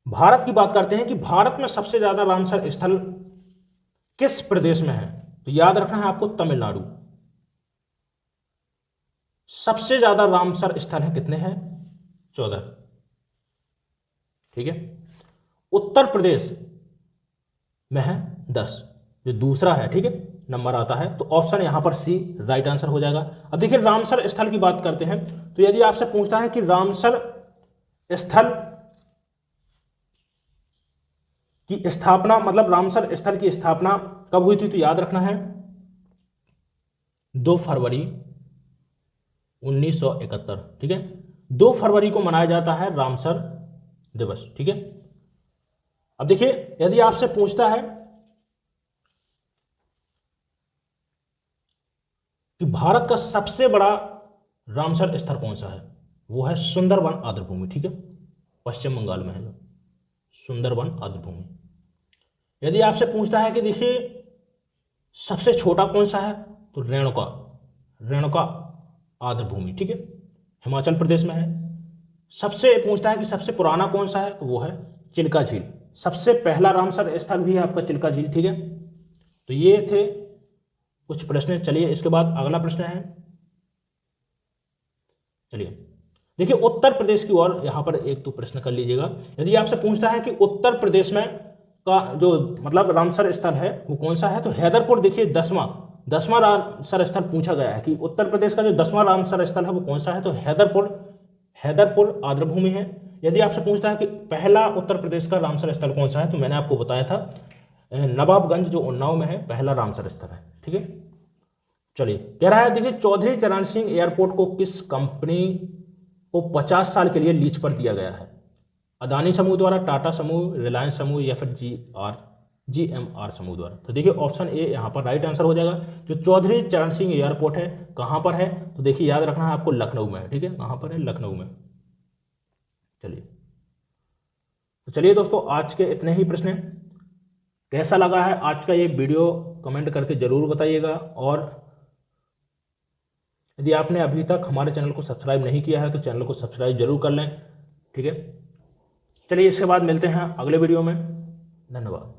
भारत की बात करते हैं कि भारत में सबसे ज्यादा रामसर स्थल किस प्रदेश में है? तो याद रखना है आपको, तमिलनाडु। सबसे ज्यादा रामसर स्थल है, कितने हैं? 14। ठीक है। उत्तर प्रदेश में है 10, जो दूसरा है, ठीक है, नंबर आता है। तो ऑप्शन यहां पर सी राइट आंसर हो जाएगा। अब देखिए रामसर स्थल की बात करते हैं, तो यदि आपसे पूछता है कि रामसर स्थल की स्थापना, मतलब रामसर स्थल की स्थापना कब हुई थी, तो याद रखना है 2 फरवरी 1971। ठीक है, 2 फरवरी को मनाया जाता है रामसर दिवस। ठीक है। अब देखिए यदि आपसे पूछता है कि भारत का सबसे बड़ा रामसर स्थल कौन सा है, वो है सुंदरवन आर्द्रभूमि। ठीक है, पश्चिम बंगाल में है सुंदरवन आर्द्रभूमि। यदि आपसे पूछता है कि देखिए सबसे छोटा कौन सा है, तो रेणुका, रेणुका आर्द्रभूमि। ठीक है, हिमाचल प्रदेश में है। सबसे पूछता है कि सबसे पुराना कौन सा है, तो वो है चिल्का झील। सबसे पहला रामसर स्थल भी है आपका चिल्का झील। ठीक है, तो ये थे कुछ प्रश्न। चलिए इसके बाद अगला प्रश्न है, चलिए देखिए उत्तर प्रदेश की ओर यहां पर एक तो प्रश्न कर लीजिएगा। यदि आपसे पूछता है कि उत्तर प्रदेश में का जो मतलब रामसर स्थल है वो कौन सा है, तो हैदरपुर। देखिए 10वां रामसर स्थल पूछा गया है कि उत्तर प्रदेश का जो 10वां रामसर स्थल है वो कौन सा है, तो हैदरपुर, हैदरपुर आर्द्रभूमि है। यदि आपसे पूछता है कि पहला उत्तर प्रदेश का रामसर स्थल कौन सा है, तो मैंने आपको बताया था नवाबगंज, जो उन्नाव में है, पहला रामसर स्थल है। ठीक है, चलिए कह रहा है देखिए चौधरी चरण सिंह एयरपोर्ट को किस कंपनी को 50 साल के लिए लीज पर दिया गया है? अदानी समूह द्वारा, टाटा समूह, रिलायंस समूह, या फिर GMR समूह द्वारा। तो देखिए ऑप्शन ए यहाँ पर राइट आंसर हो जाएगा। जो चौधरी चरण सिंह एयरपोर्ट है कहाँ पर है, तो देखिए याद रखना है आपको, लखनऊ में है। ठीक है, कहाँ पर है? लखनऊ में। चलिए तो चलिए दोस्तों आज के इतने ही प्रश्न हैं। कैसा लगा है आज का ये वीडियो कमेंट करके जरूर बताइएगा, और यदि आपने अभी तक हमारे चैनल को सब्सक्राइब नहीं किया है तो चैनल को सब्सक्राइब जरूर कर लें। ठीक है, चलिए इसके बाद मिलते हैं अगले वीडियो में। धन्यवाद।